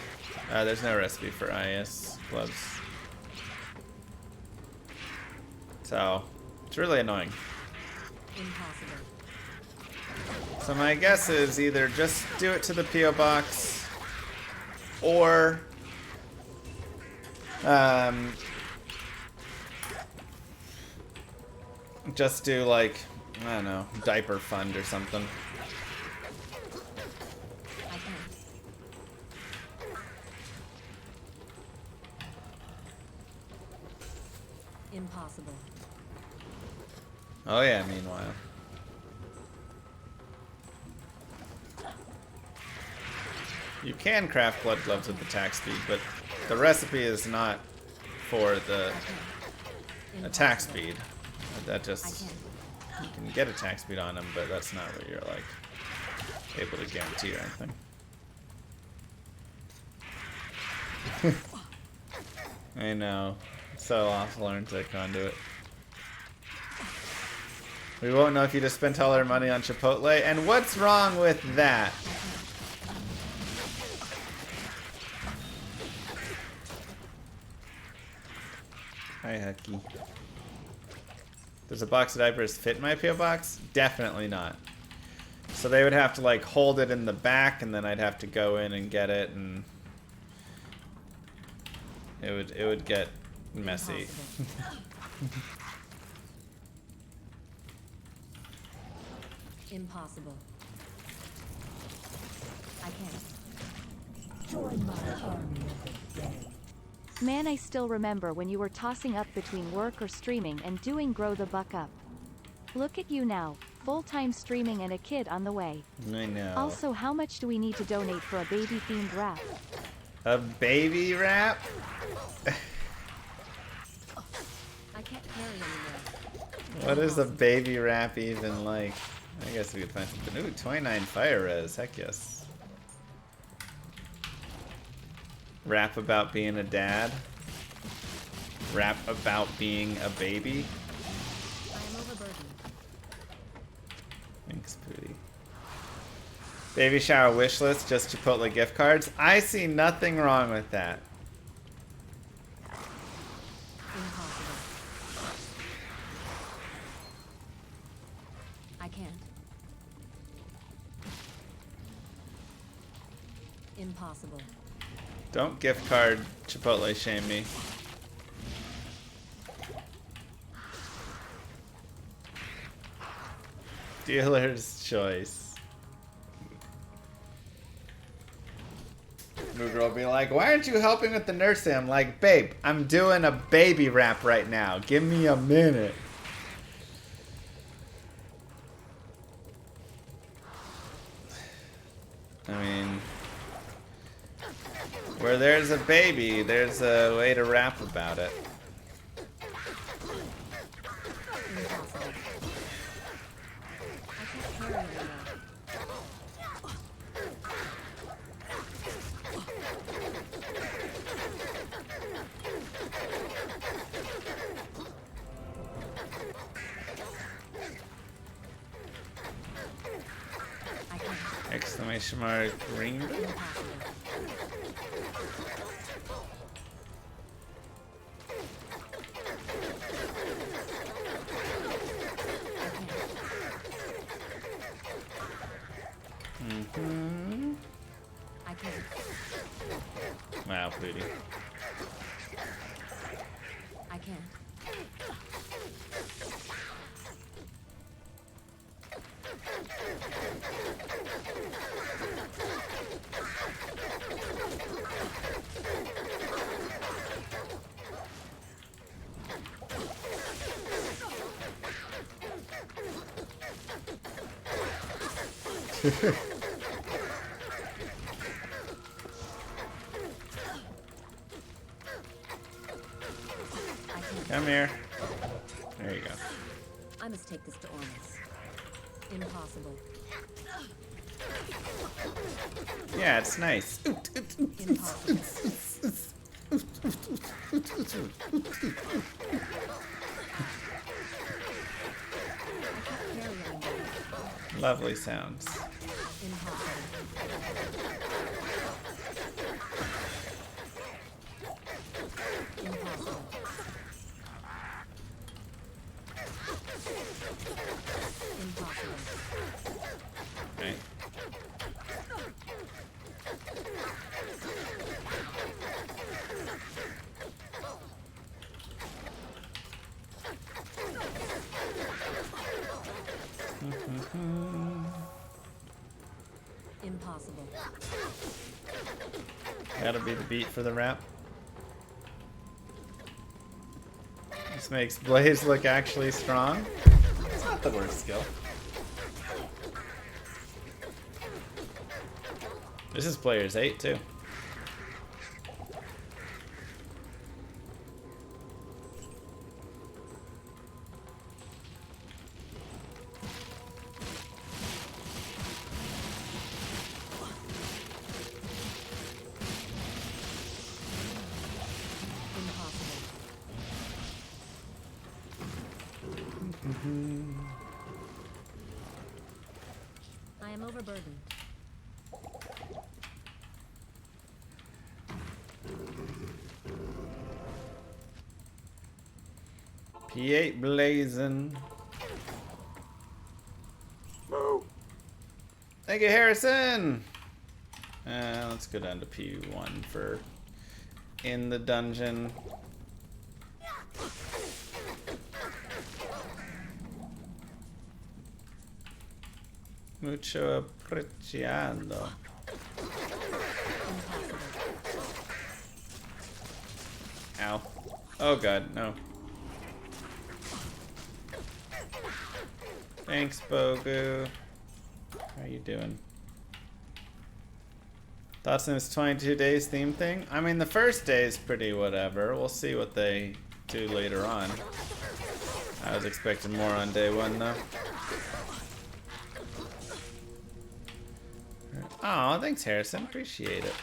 There's no recipe for IS gloves. So, it's really annoying.
Impossible.
So my guess is either just do it to the P.O. box, or just do like, I don't know, diaper fund or something.
I can't. Impossible.
Oh yeah, meanwhile. You can craft blood gloves with attack speed, but the recipe is not for the attack speed. That just, you can get attack speed on them, but that's not what you're like able to guarantee or anything. I know. It's so off learned to conduit. We won't know if you just spent all our money on Chipotle, and what's wrong with that? Hi, Hucky. Does a box of diapers fit my P.O. box? Definitely not. So they would have to like hold it in the back, and then I'd have to go in and get it, and it would get messy.
Impossible. I can't.
Man, I still remember when you were tossing up between work or streaming and doing Grow the Buck Up. Look at you now, full-time streaming and a kid on the way.
I know.
Also, how much do we need to donate for a baby-themed wrap?
A baby wrap?
I can't carry anymore.
What is a baby wrap even like? I guess we could find something. Ooh, 29 fire res. Heck yes. Rap about being a dad. Rap about being a baby.
I am overburdened.
Thanks, Pooty. Baby shower wish list, just Chipotle gift cards. I see nothing wrong with that.
Impossible. I can't. Impossible.
Don't gift card Chipotle shame me. Dealer's choice. Mooger will be like, why aren't you helping with the nursing? I'm like, babe, I'm doing a baby wrap right now. Give me a minute. I mean, where there's a baby, there's a way to rap about it.
Impossible. I can't carry anymore. I can't.
Exclamation mark, ring.
Impossible. I can't.
Wow, Pooty.
I can't.
Come here. There you go.
I must take this to Ormus. Impossible.
Yeah, it's nice.
Impossible. Carry anymore.
Lovely sounds.
Impossible. Impossible. Impossible.
Right.
Impossible.
That'll be the beat for the rap. This makes Blaze look actually strong. It's not the worst skill. This is players 8 too.
I am overburdened.
P8 blazing. Thank you, Harrison. Let's go down to P1 for in the dungeon. Mucho apreciado. Ow. Oh god, no. Thanks, Bogu. How are you doing? Thoughts on this 22 days theme thing? I mean, the first day is pretty whatever. We'll see what they do later on. I was expecting more on day 1 though. Aw, thanks Harrison. Appreciate it.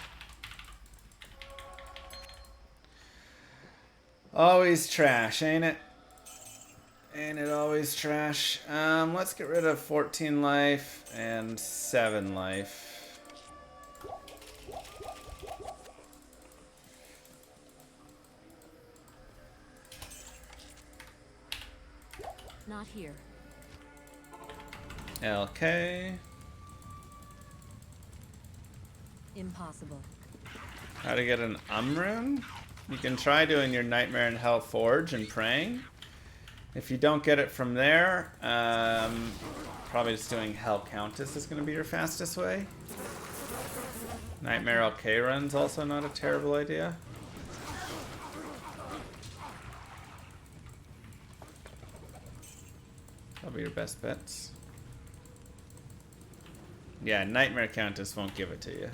Always trash, ain't it? Ain't it always trash? Let's get rid of 14 life and 7 life.
Not here.
LK.
Impossible.
How to get an rune? You can try doing your Nightmare in Hell Forge and praying. If you don't get it from there, probably just doing Hell Countess is going to be your fastest way. Nightmare LK run's also not a terrible idea. That'll be your best bets. Yeah, Nightmare Countess won't give it to you.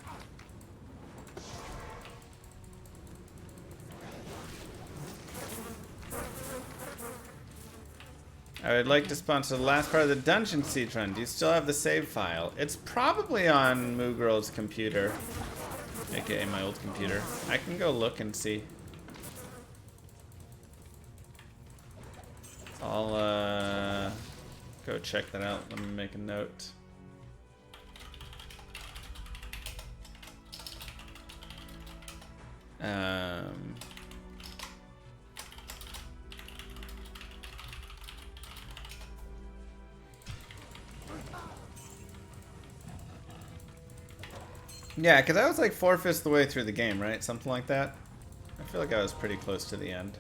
I would like to sponsor the last part of the Dungeon Siege run. Do you still have the save file? It's probably on Moogirl's computer, aka my old computer. I can go look and see. I'll go check that out. Let me make a note. Yeah, because I was like 4/5 the way through the game, right? Something like that. I feel like I was pretty close to the end.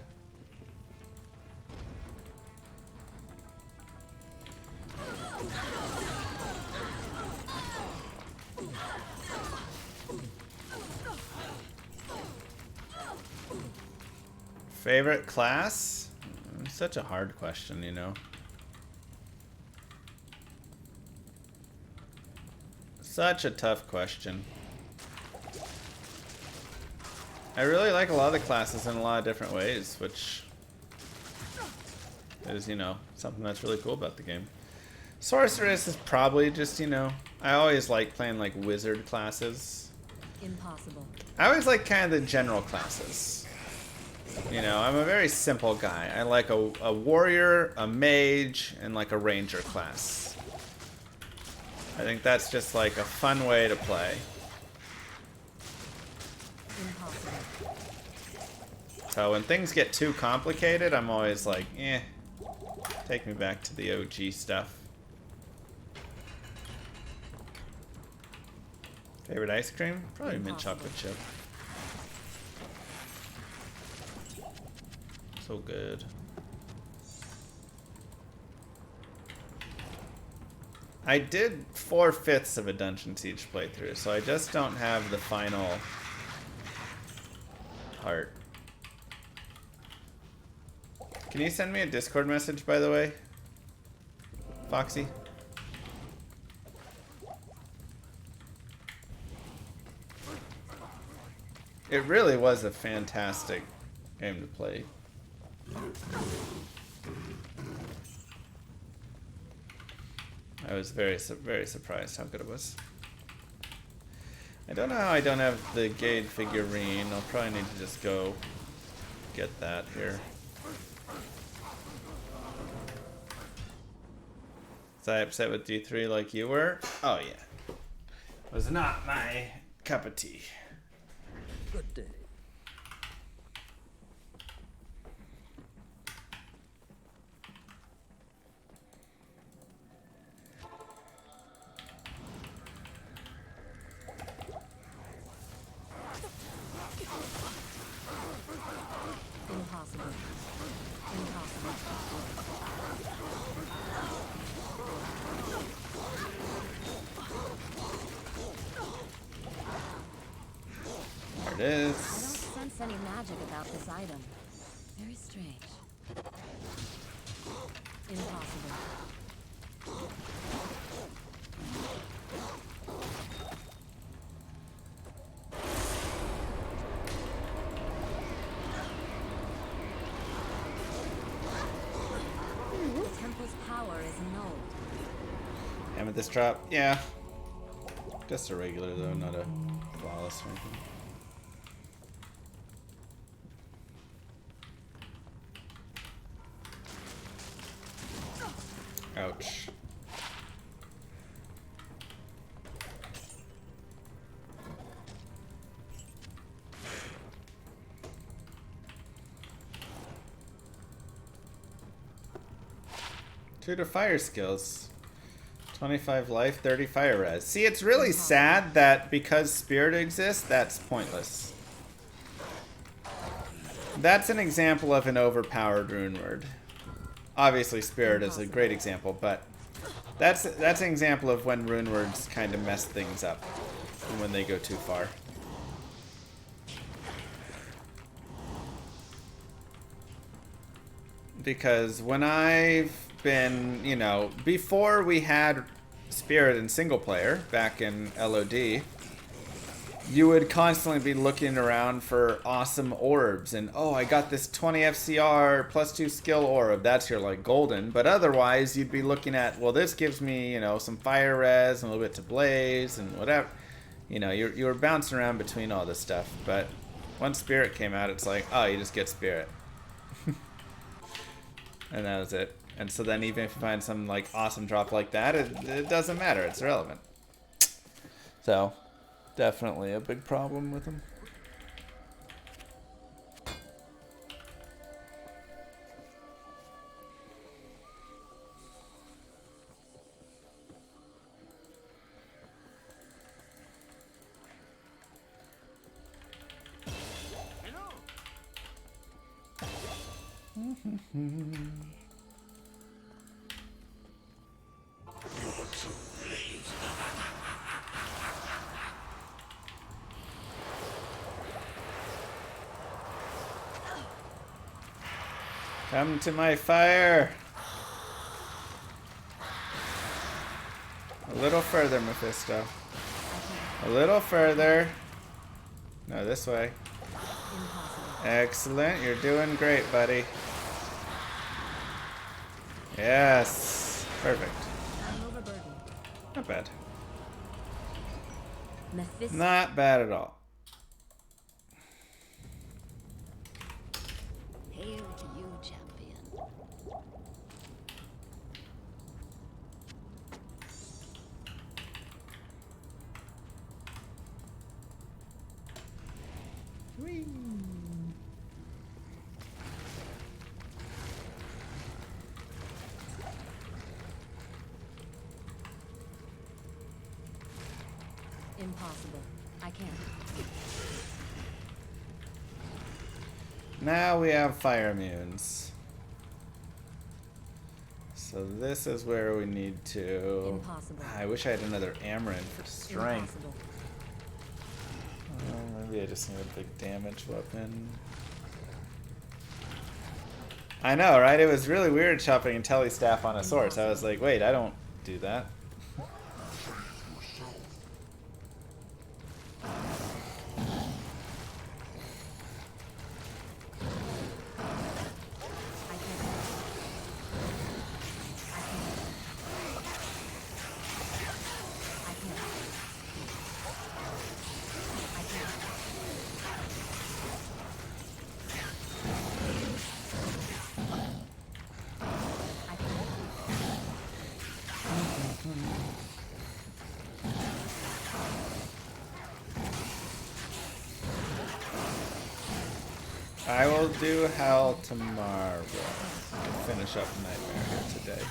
Favorite class? Such a hard question, you know. Such a tough question. I really like a lot of the classes in a lot of different ways, which is, you know, something that's really cool about the game. Sorceress is probably just, you know, I always like playing like wizard classes.
Impossible.
I always like kind of the general classes. You know, I'm a very simple guy. I like a warrior, a mage, and like a ranger class. I think that's just like a fun way to play.
Impossible.
So when things get too complicated, I'm always like, eh, take me back to the OG stuff. Favorite ice cream? Probably mint chocolate chip. So good. I did 4/5 of a Dungeon Siege playthrough, so I just don't have the final part. Can you send me a Discord message, by the way, Foxy? It really was a fantastic game to play. I was very surprised how good it was. I don't know how I don't have the Gade figurine. I'll probably need to just go get that here. Was I upset with D3 like you were? Oh yeah. Was not my cup of tea.
Good day.
Impossible. Impossible.
There it
I
is.
don't sense any magic about this item. Very strange. Impossible. The temple's power is nulled.
Amethyst drop. Yeah. Just a regular though, not a flawless or anything. Ouch. Two to fire skills. 25 life, 30 fire res. See, it's really sad that because Spirit exists, that's pointless. That's an example of an overpowered rune word. Obviously, Spirit is a great example, but that's an example of when rune words kind of mess things up and when they go too far. Because when I've been, you know, before we had Spirit in single player back in LOD, you would constantly be looking around for awesome orbs and, oh, I got this 20 FCR plus 2 skill orb. That's your like golden. But otherwise, you'd be looking at, well, this gives me, you know, some fire res and a little bit to blaze and whatever. You know, you were bouncing around between all this stuff. But once Spirit came out, it's like, oh, you just get Spirit. And that was it. And so then even if you find some like awesome drop like that, it doesn't matter. It's irrelevant. So definitely a big problem with them. Come to my fire. A little further, Mephisto. A little further. No, this way. Excellent. You're doing great, buddy. Yes. Perfect.
I'm overburdened.
Not bad.
Mephisto.
Not bad at all.
Hail to you, champion.
Impossible. I can't.
Now we have fire immunes. So this is where we need to...
Impossible.
I wish I had another Amarin for strength.
Impossible.
Maybe I just need a big damage weapon. I know, right? It was really weird chopping a telestaff on a source. I was like, wait, I don't do that. I will do hell tomorrow. Finish up Nightmare here today.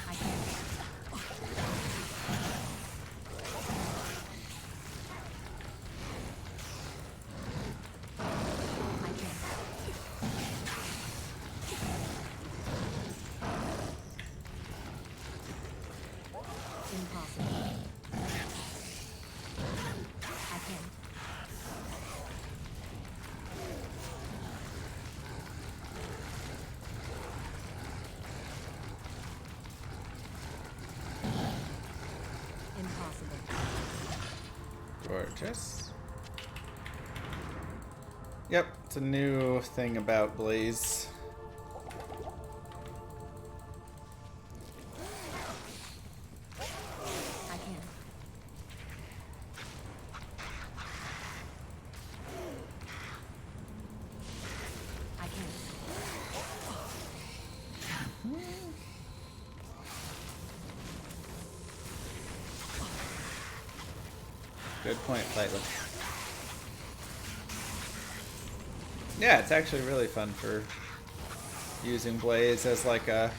Gorgeous. Yep, it's a new thing about Blaze. Good point, Flightless. Yeah, it's actually really fun for using Blaze as like a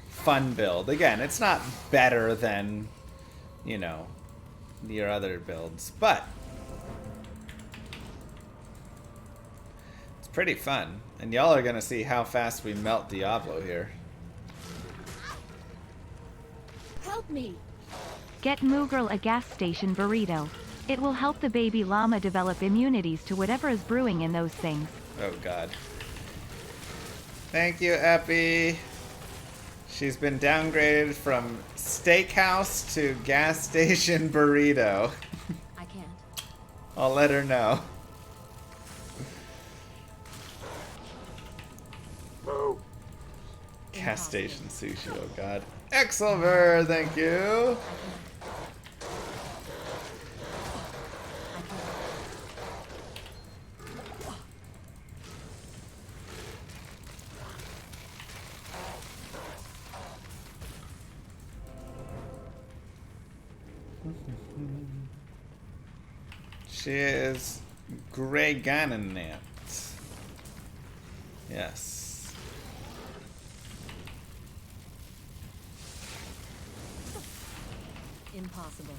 fun build. Again, it's not better than, you know, your other builds, but it's pretty fun. And y'all are gonna see how fast we melt Diablo here.
Help me!
Get Moogle a gas station burrito. It will help the baby llama develop immunities to whatever is brewing in those things.
Oh god. Thank you, Epi. She's been downgraded from steakhouse to gas station burrito.
I can't.
I'll let her know. Gas station sushi, oh god. Exilver, thank you. She is Grey Ganonant. Yes.
Impossible.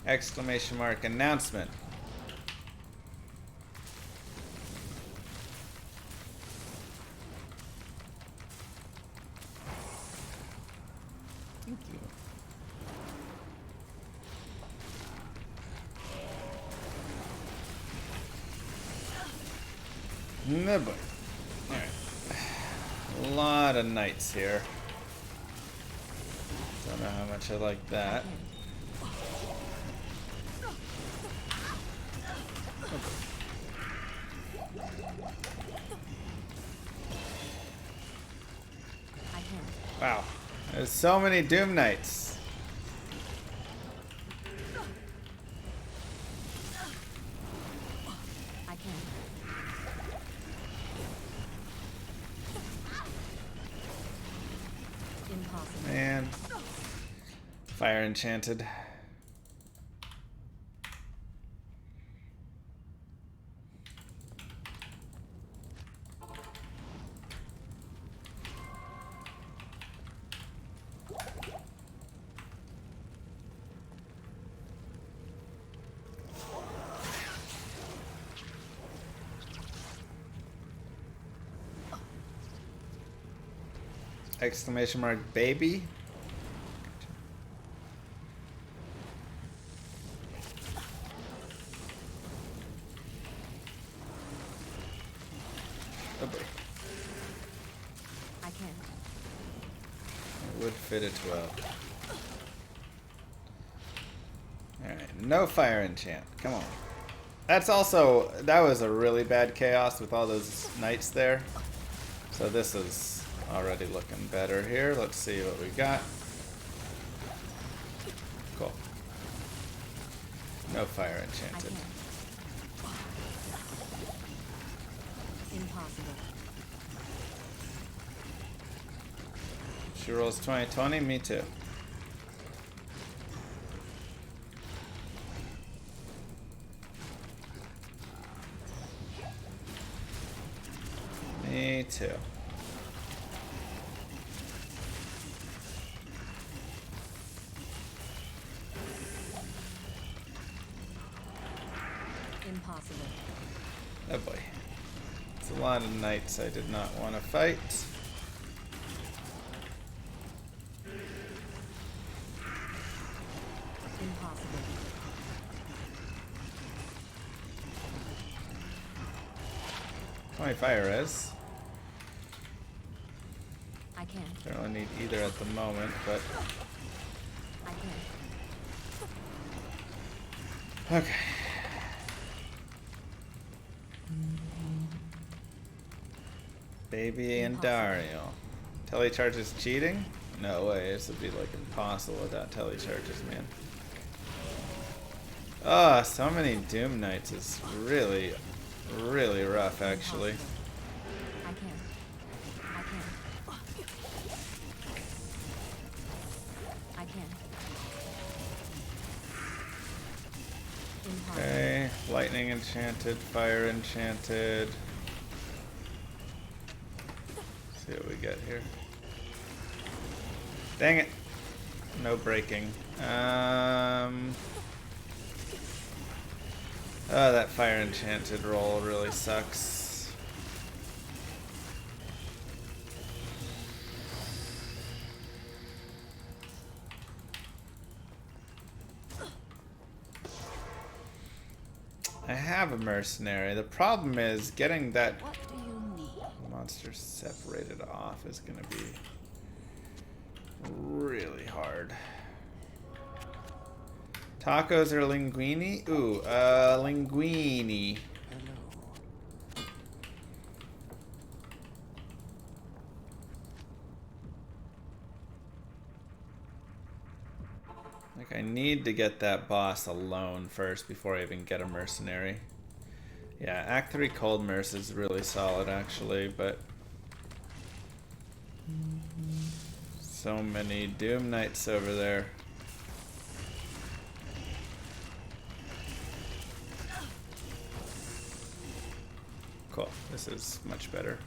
Exclamation mark announcement. Thank you. No boy. Alright. A lot of knights here. Don't know how much I like that. Wow. There's so many Doom Knights.
I can't. Impossible.
Man. Fire Enchanted. Exclamation mark baby. Oh boy.
I can't.
It would fit it well. Alright, no fire enchant. Come on. That's also, that was a really bad chaos with all those knights there. So this is already looking better here. Let's see what we got. Cool. No fire
I
enchanted.
can't. Impossible.
She rolls 20/20, me too. Me too.
Impossible.
Oh boy. It's a lot of knights I did not want to fight.
Impossible.
Fire res.
I can't.
Don't really need either at the moment, but
I can't.
okay. Baby and Dario. Telecharges cheating? No way, this would be like impossible without telecharges, man. Ah, so many Doom Knights is really, really rough, actually.
I can't. I can't. I can't. Impossible.
Okay, lightning enchanted, fire enchanted. See what we get here. Dang it. No breaking. Oh, that fire enchanted roll really sucks. I have a mercenary. The problem is getting that
What do you need?
monster separated off is gonna be really hard. Tacos or linguine? Ooh, linguine.
Hello.
Like, I need to get that boss alone first before I even get a mercenary. Yeah, Act 3 Cold Merc is really solid, actually, but so many Doom Knights over there. Cool, this is much better.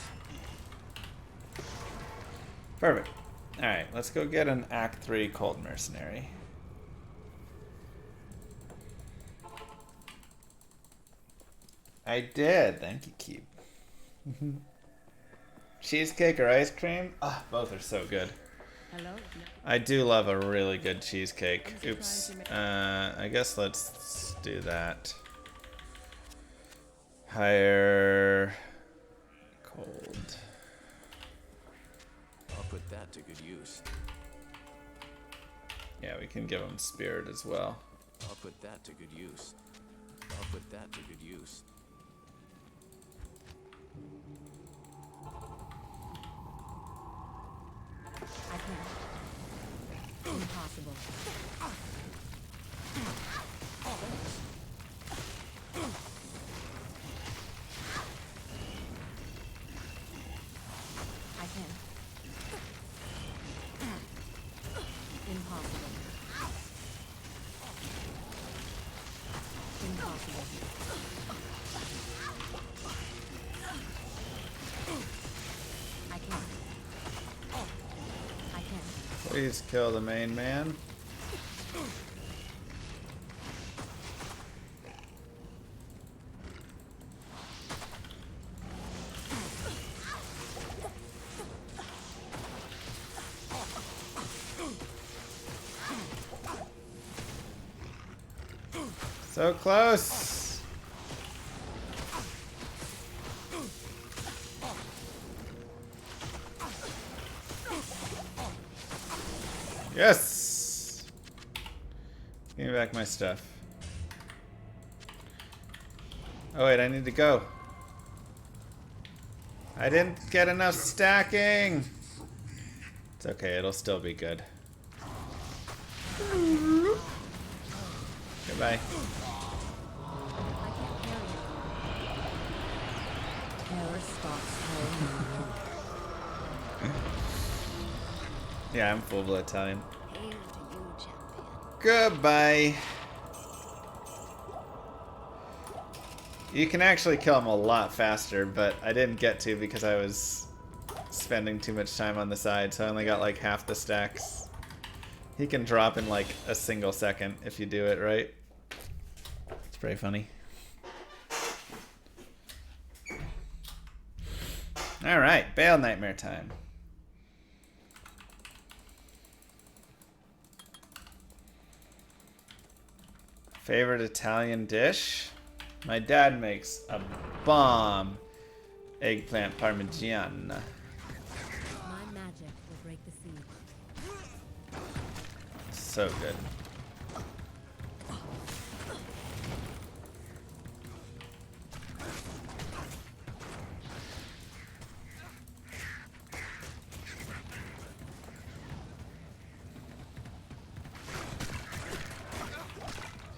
Perfect. Alright, let's go get an Act 3 Cold Mercenary. I did. Thank you, Keep. Cheesecake or ice cream? Ah, both are so good.
Hello?
I do love a really good cheesecake. Oops. I guess let's do that. Higher cold.
I'll put that to good use.
Yeah, we can give him spirit as well.
I'll put that to good use. I'll put that to good use.
I can't. Impossible. I can't. Impossible. Impossible. I can't. I can't.
Please kill the main man. So close. Yes! Give me back my stuff. Oh wait, I need to go. I didn't get enough stacking! It's okay, it'll still be good. Goodbye.
Terror stalks home.
Yeah, I'm full blood Italian.
Hail to you, champion.
Goodbye. You can actually kill him a lot faster, but I didn't get to because I was spending too much time on the side, so I only got like half the stacks. He can drop in like a single second if you do it right. It's pretty funny. Alright, Bale Nightmare time. Favorite Italian dish? My dad makes a bomb eggplant parmigiana.
My magic will break the seed.
So good.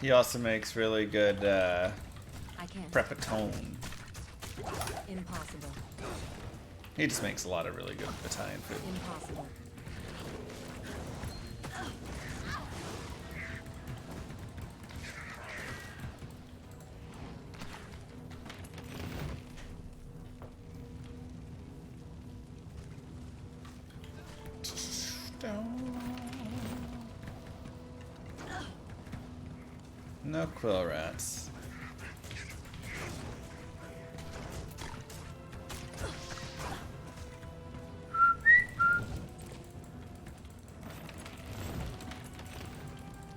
He also makes really good
I can't.
prepatone.
Impossible.
He just makes a lot of really good Italian food.
Impossible.
No quill rats.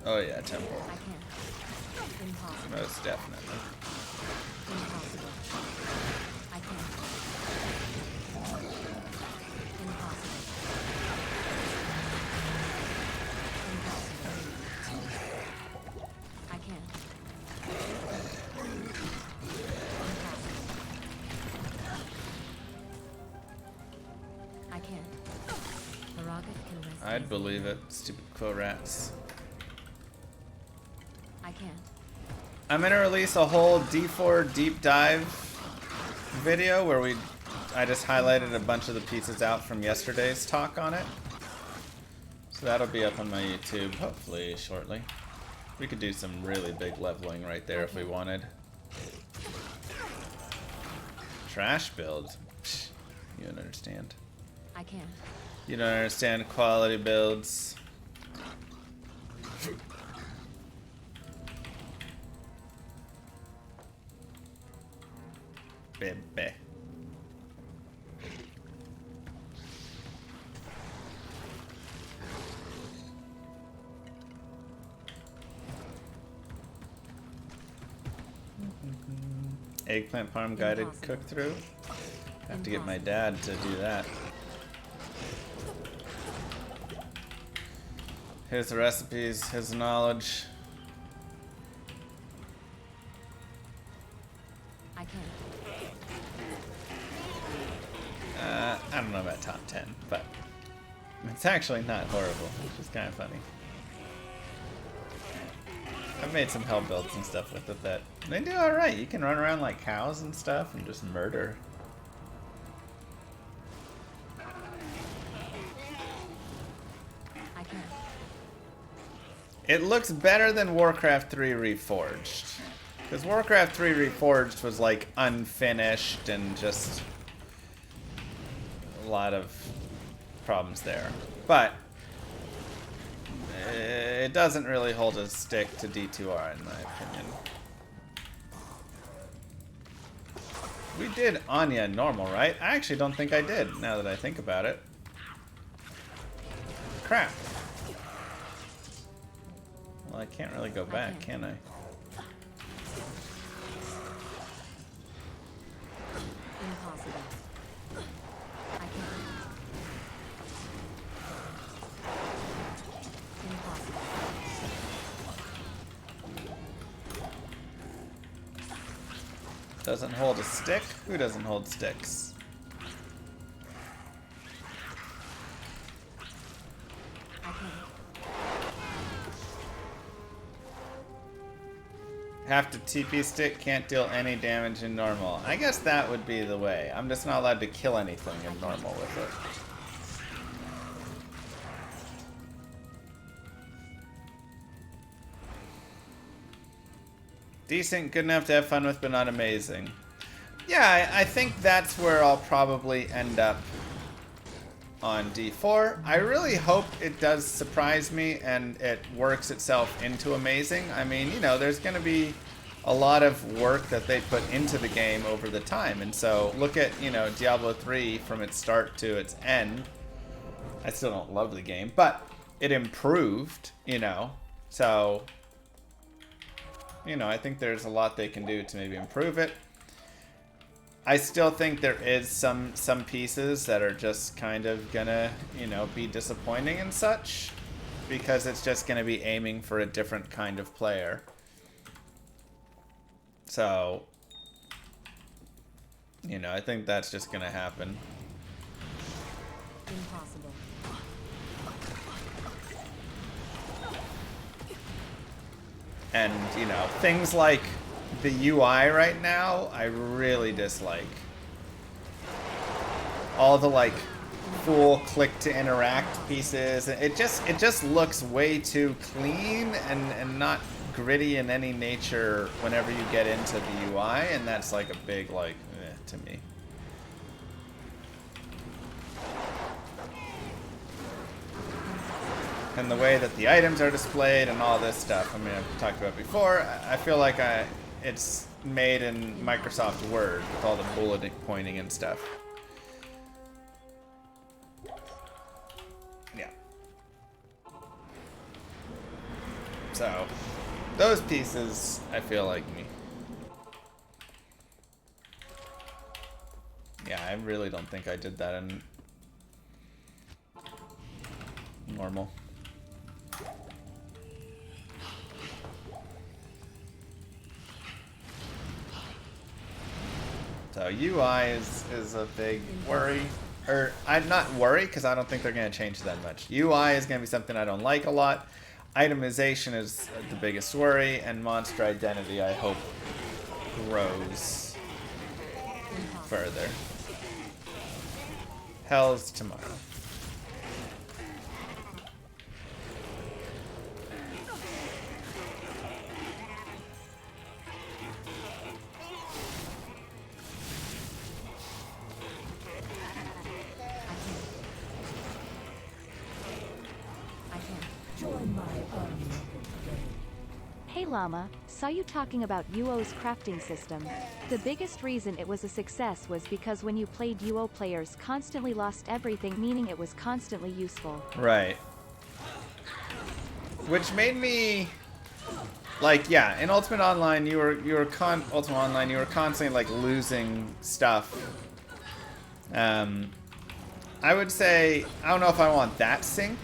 Oh yeah, temple.
I can't. Impossible.
Most definitely.
Impossible. I can't. Impossible. Impossible. I can't. Impossible. I can't. The rocket can rest.
I'd believe it. Stupid quill rats.
I can't.
I'm gonna release a whole D4 deep dive video where I just highlighted a bunch of the pieces out from yesterday's talk on it. So that'll be up on my YouTube hopefully shortly. We could do some really big leveling right there if we wanted. Trash build. Psh, you don't understand.
I can't.
You don't understand quality builds. Baby. Eggplant parm guided
Impossible.
cook through. Have to get my dad to do that. Here's the recipes, his knowledge.
I can't.
I don't know about top 10, but it's actually not horrible, which is kind of funny. I've made some hell builds and stuff with it that they do alright. You can run around like cows and stuff and just murder.
I can't.
It looks better than Warcraft 3 Reforged. Because Warcraft 3 Reforged was like unfinished and just a lot of problems there. But it doesn't really hold a stick to D2R in my opinion. We did Anya normal, right? I actually don't think I did, now that I think about it. Crap. Well, I can't really go back, can I?
Impossible. I can't.
Doesn't hold a stick? Who doesn't hold sticks?
I can't.
Have to TP stick, can't deal any damage in normal. I guess that would be the way. I'm just not allowed to kill anything in normal with it. Decent, good enough to have fun with, but not amazing. Yeah, I think that's where I'll probably end up on D4. I really hope it does surprise me and it works itself into amazing. I mean, you know, there's going to be a lot of work that they put into the game over the time. And so look at, you know, Diablo 3 from its start to its end. I still don't love the game, but it improved, you know. So, you know, I think there's a lot they can do to maybe improve it. I still think there is some pieces that are just kind of gonna, you know, be disappointing and such, because it's just gonna be aiming for a different kind of player. So, you know, I think that's just gonna happen.
Impossible.
And, you know, things like the UI right now, I really dislike. All the, like, full click to interact pieces. It just looks way too clean and not gritty in any nature whenever you get into the UI, and that's like a big, like, to me. And the way that the items are displayed and all this stuff, I mean, I've talked about before, I feel like it's made in Microsoft Word with all the bullet pointing and stuff. Yeah. So, those pieces, I feel like me. Yeah, I really don't think I did that in normal. So UI is a big worry. Or, I'm not worry, because I don't think they're going to change that much. UI is going to be something I don't like a lot. Itemization is the biggest worry, and monster identity, I hope, grows further. Hell's tomorrow.
Hey Llama, saw you talking about UO's crafting system. The biggest reason it was a success was because when you played UO, players constantly lost everything, meaning it was constantly useful.
Right. Which made me like, yeah, in Ultimate Online you were constantly like losing stuff. I would say I don't know if I want that sync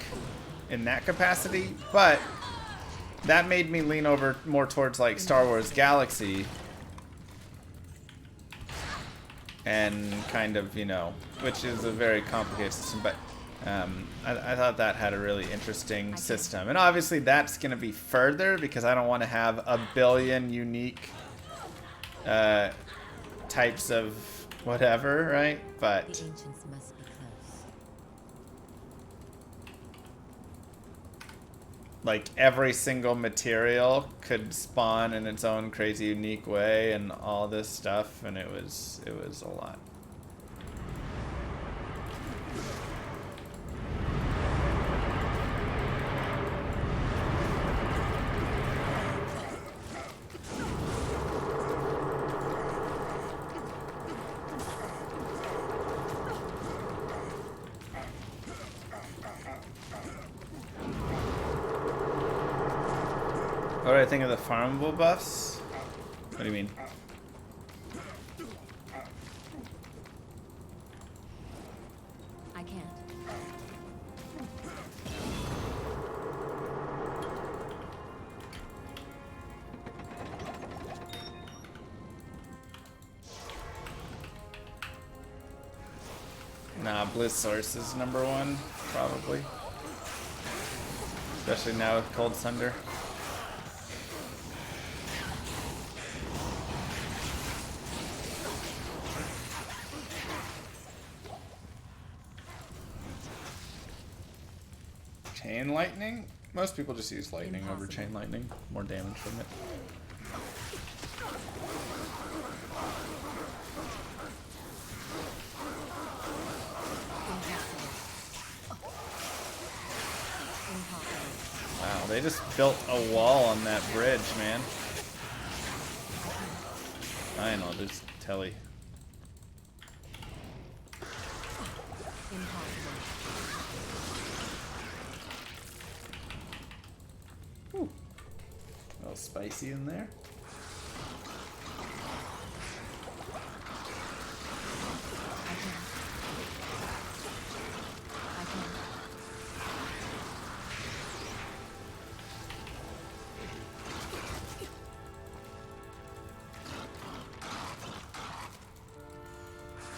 in that capacity, but that made me lean over more towards like Star Wars Galaxy and kind of, you know, which is a very complicated system, but I thought that had a really interesting system. And obviously that's going to be further because I don't want to have a billion unique types of whatever, right? But
The ancients must be close.
like every single material could spawn in its own crazy unique way and all this stuff, and it was a lot. What do I think of the farmable buffs? What do you mean?
I can't.
Nah, Bliss Source is #1, probably. Especially now with Cold Thunder. Chain Lightning? Most people just use Lightning over Chain Lightning. More damage from it. Wow, they just built a wall on that bridge, man. I know, there's Telly. Ooh. A little spicy in there.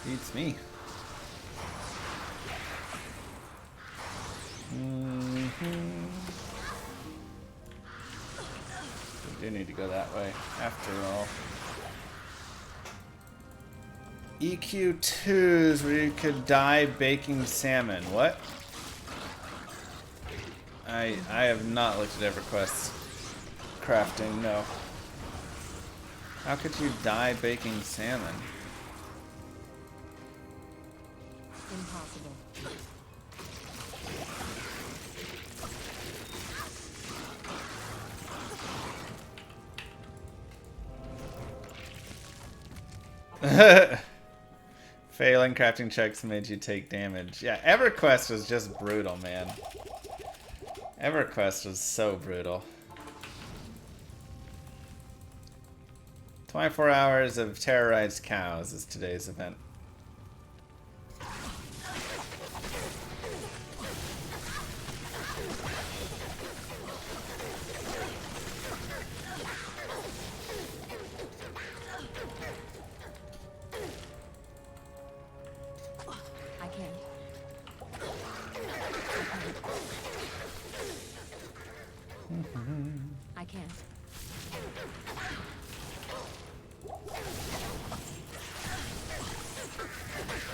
Beats me. We do need to go that way, after all. EQ2s where you could die baking salmon. What? I have not looked at EverQuest crafting, no. How could you die baking salmon?
Impossible.
Failing crafting checks made you take damage. Yeah, EverQuest was just brutal, man. EverQuest was so brutal. 24 hours of terrorized cows is today's event.
I can't.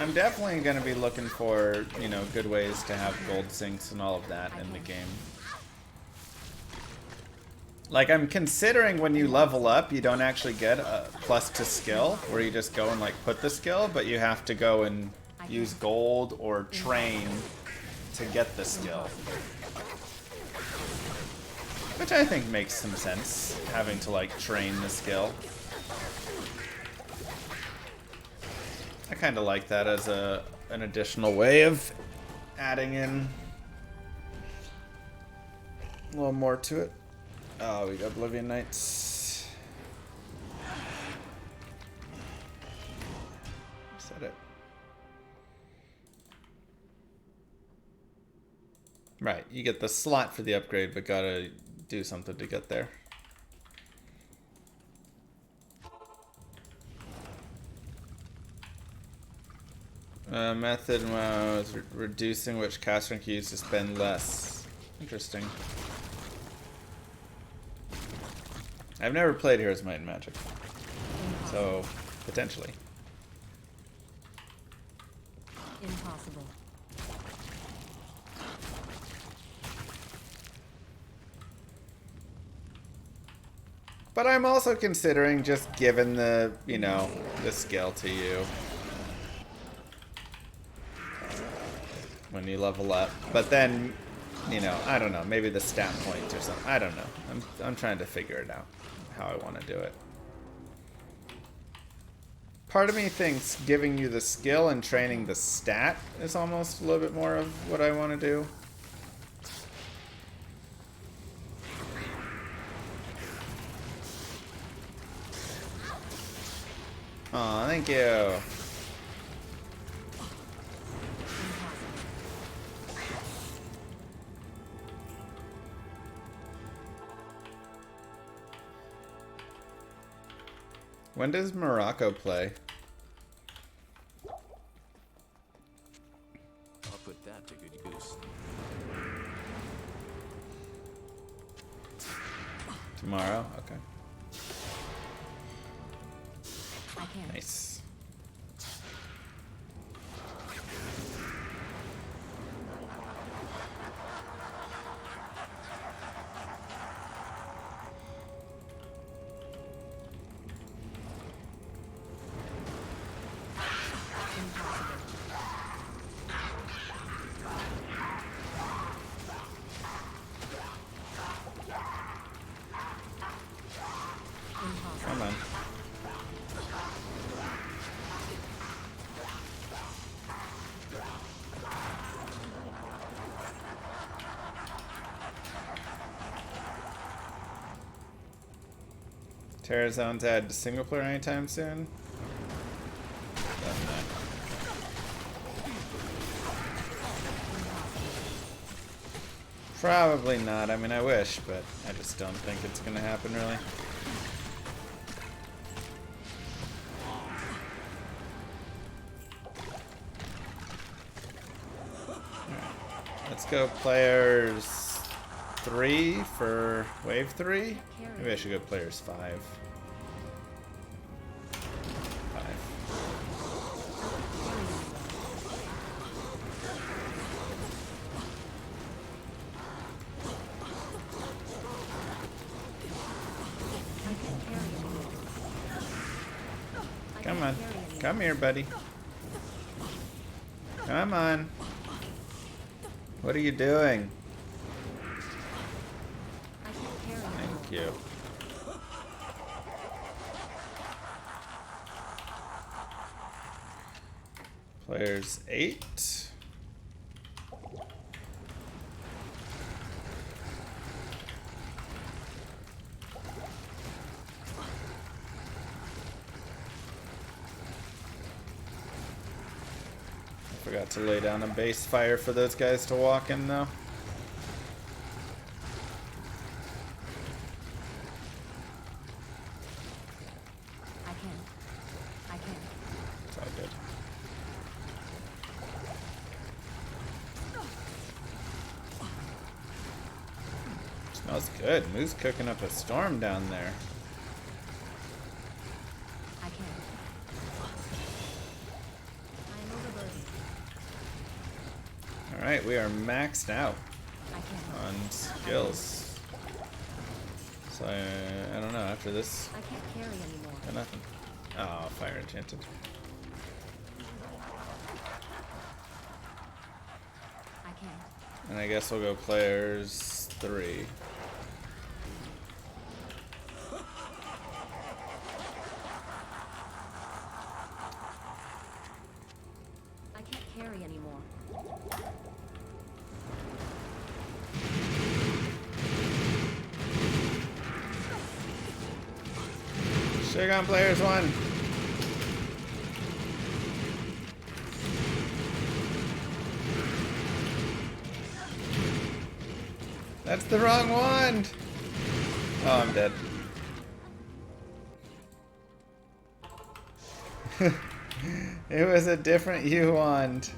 I'm definitely going to be looking for, you know, good ways to have gold sinks and all of that in the game. Like, I'm considering when you level up, you don't actually get a plus to skill, where you just go and, like, put the skill, but you have to go and use gold or train to get the skill. Which I think makes some sense, having to, like, train the skill. I kind of like that as an additional way of adding in a little more to it. Oh, we got Oblivion Knights. Said it. Right, you get the slot for the upgrade, but gotta do something to get there. Method is reducing which caster can use to spend less. Interesting. I've never played Heroes Might and Magic, so potentially.
Impossible.
But I'm also considering just giving the, you know, the skill to you when you level up. But then, you know, I don't know, maybe the stat points or something. I don't know. I'm trying to figure it out, how I want to do it. Part of me thinks giving you the skill and training the stat is almost a little bit more of what I want to do. Aw, thank you. When does Morocco play?
I can't.
Nice. Come on. Terrazone's add single player anytime soon? Definitely. Probably not. I mean, I wish, but I just don't think it's gonna happen, really. Let's go players 3 for wave 3. Maybe I should go players 5. 5. Come on. Come here, buddy. Come on. What are you doing?
I can't carry anymore.
Thank you. Players 8. Forgot to lay down a base fire for those guys to walk in, though.
I can't. I can't.
It's all good. Smells good. Moo's cooking up a storm down there.
I can't. I am overburdened.
Alright, we are maxed out
I can't.
on skills. So I don't know, after this,
I can't carry anymore.
got nothing. Oh, fire enchanted.
I can't.
And I guess we'll go players 3.
I can't carry anymore.
Shake on players 1. That's the wrong wand! Oh, I'm dead. It was a different U wand.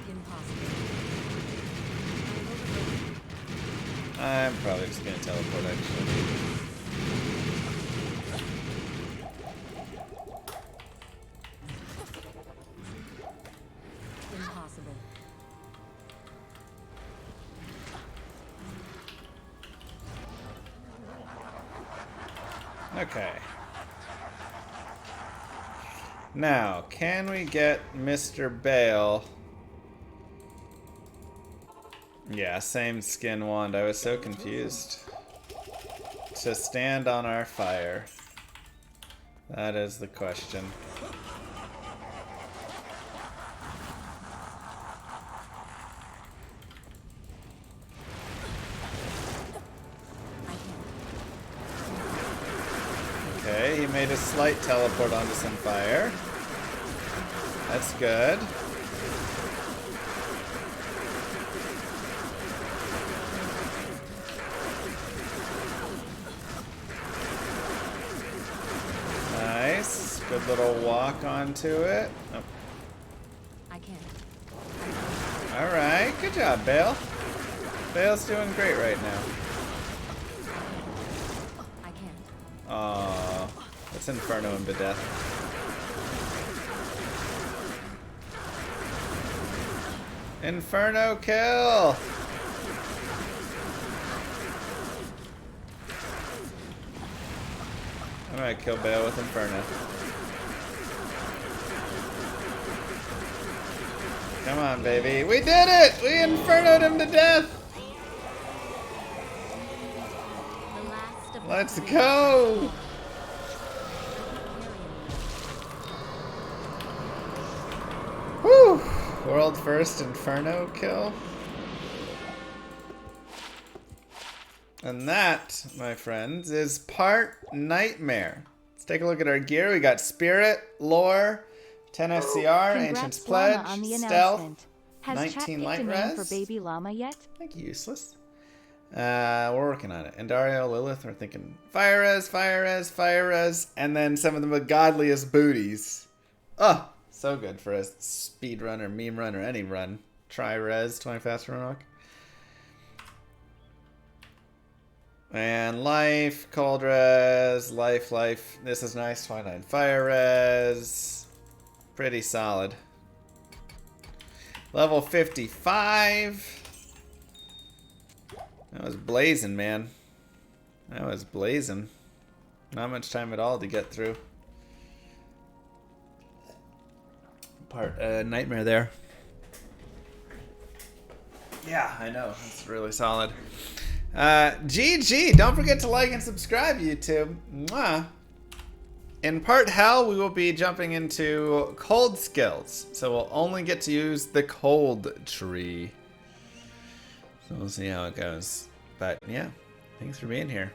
Impossible.
I'm probably just gonna teleport actually.
Impossible.
Okay. Now, can we get Mr. Bale? Yeah, same skin wand. I was so confused. To stand on our fire. That is the question.
I can't.
Okay, he made a slight teleport onto some fire. That's good. Nice. Good little walk onto it. Oh.
I can't.
Alright, good job, Bale. Bale's doing great right now.
I can't.
Aww. Let's Inferno him to death. Inferno kill! I might kill Bale with Inferno. Come on, baby. We did it! We Infernoed him to death!
The last of the
Let's
three.
go! Whew! World first Inferno kill. And that, my friends, is part Nightmare. Let's take a look at our gear. We got Spirit, Lore, 10 FCR, Ancient's
Congrats, Llama,
Pledge,
on the
Stealth,
announcement. Has
19
chat picked
light
a name
res.
for baby llama yet?
Thank you, useless. We're working on it. And Dario, Lilith, we're thinking Fire Res, Fire Res, Fire Res, and then some of the godliest booties. Oh, so good for a speed run or meme run or any run. Try Res, 20 faster run rock. And Life, Cold Res, Life. This is nice, 29 Fire Res. Pretty solid. Level 55. That was blazing, man. That was blazing. Not much time at all to get through. Part Nightmare there. Yeah, I know. That's really solid. GG. Don't forget to like and subscribe, YouTube. Mwah. In part Hell, we will be jumping into cold skills. So we'll only get to use the cold tree. So we'll see how it goes. But yeah, thanks for being here.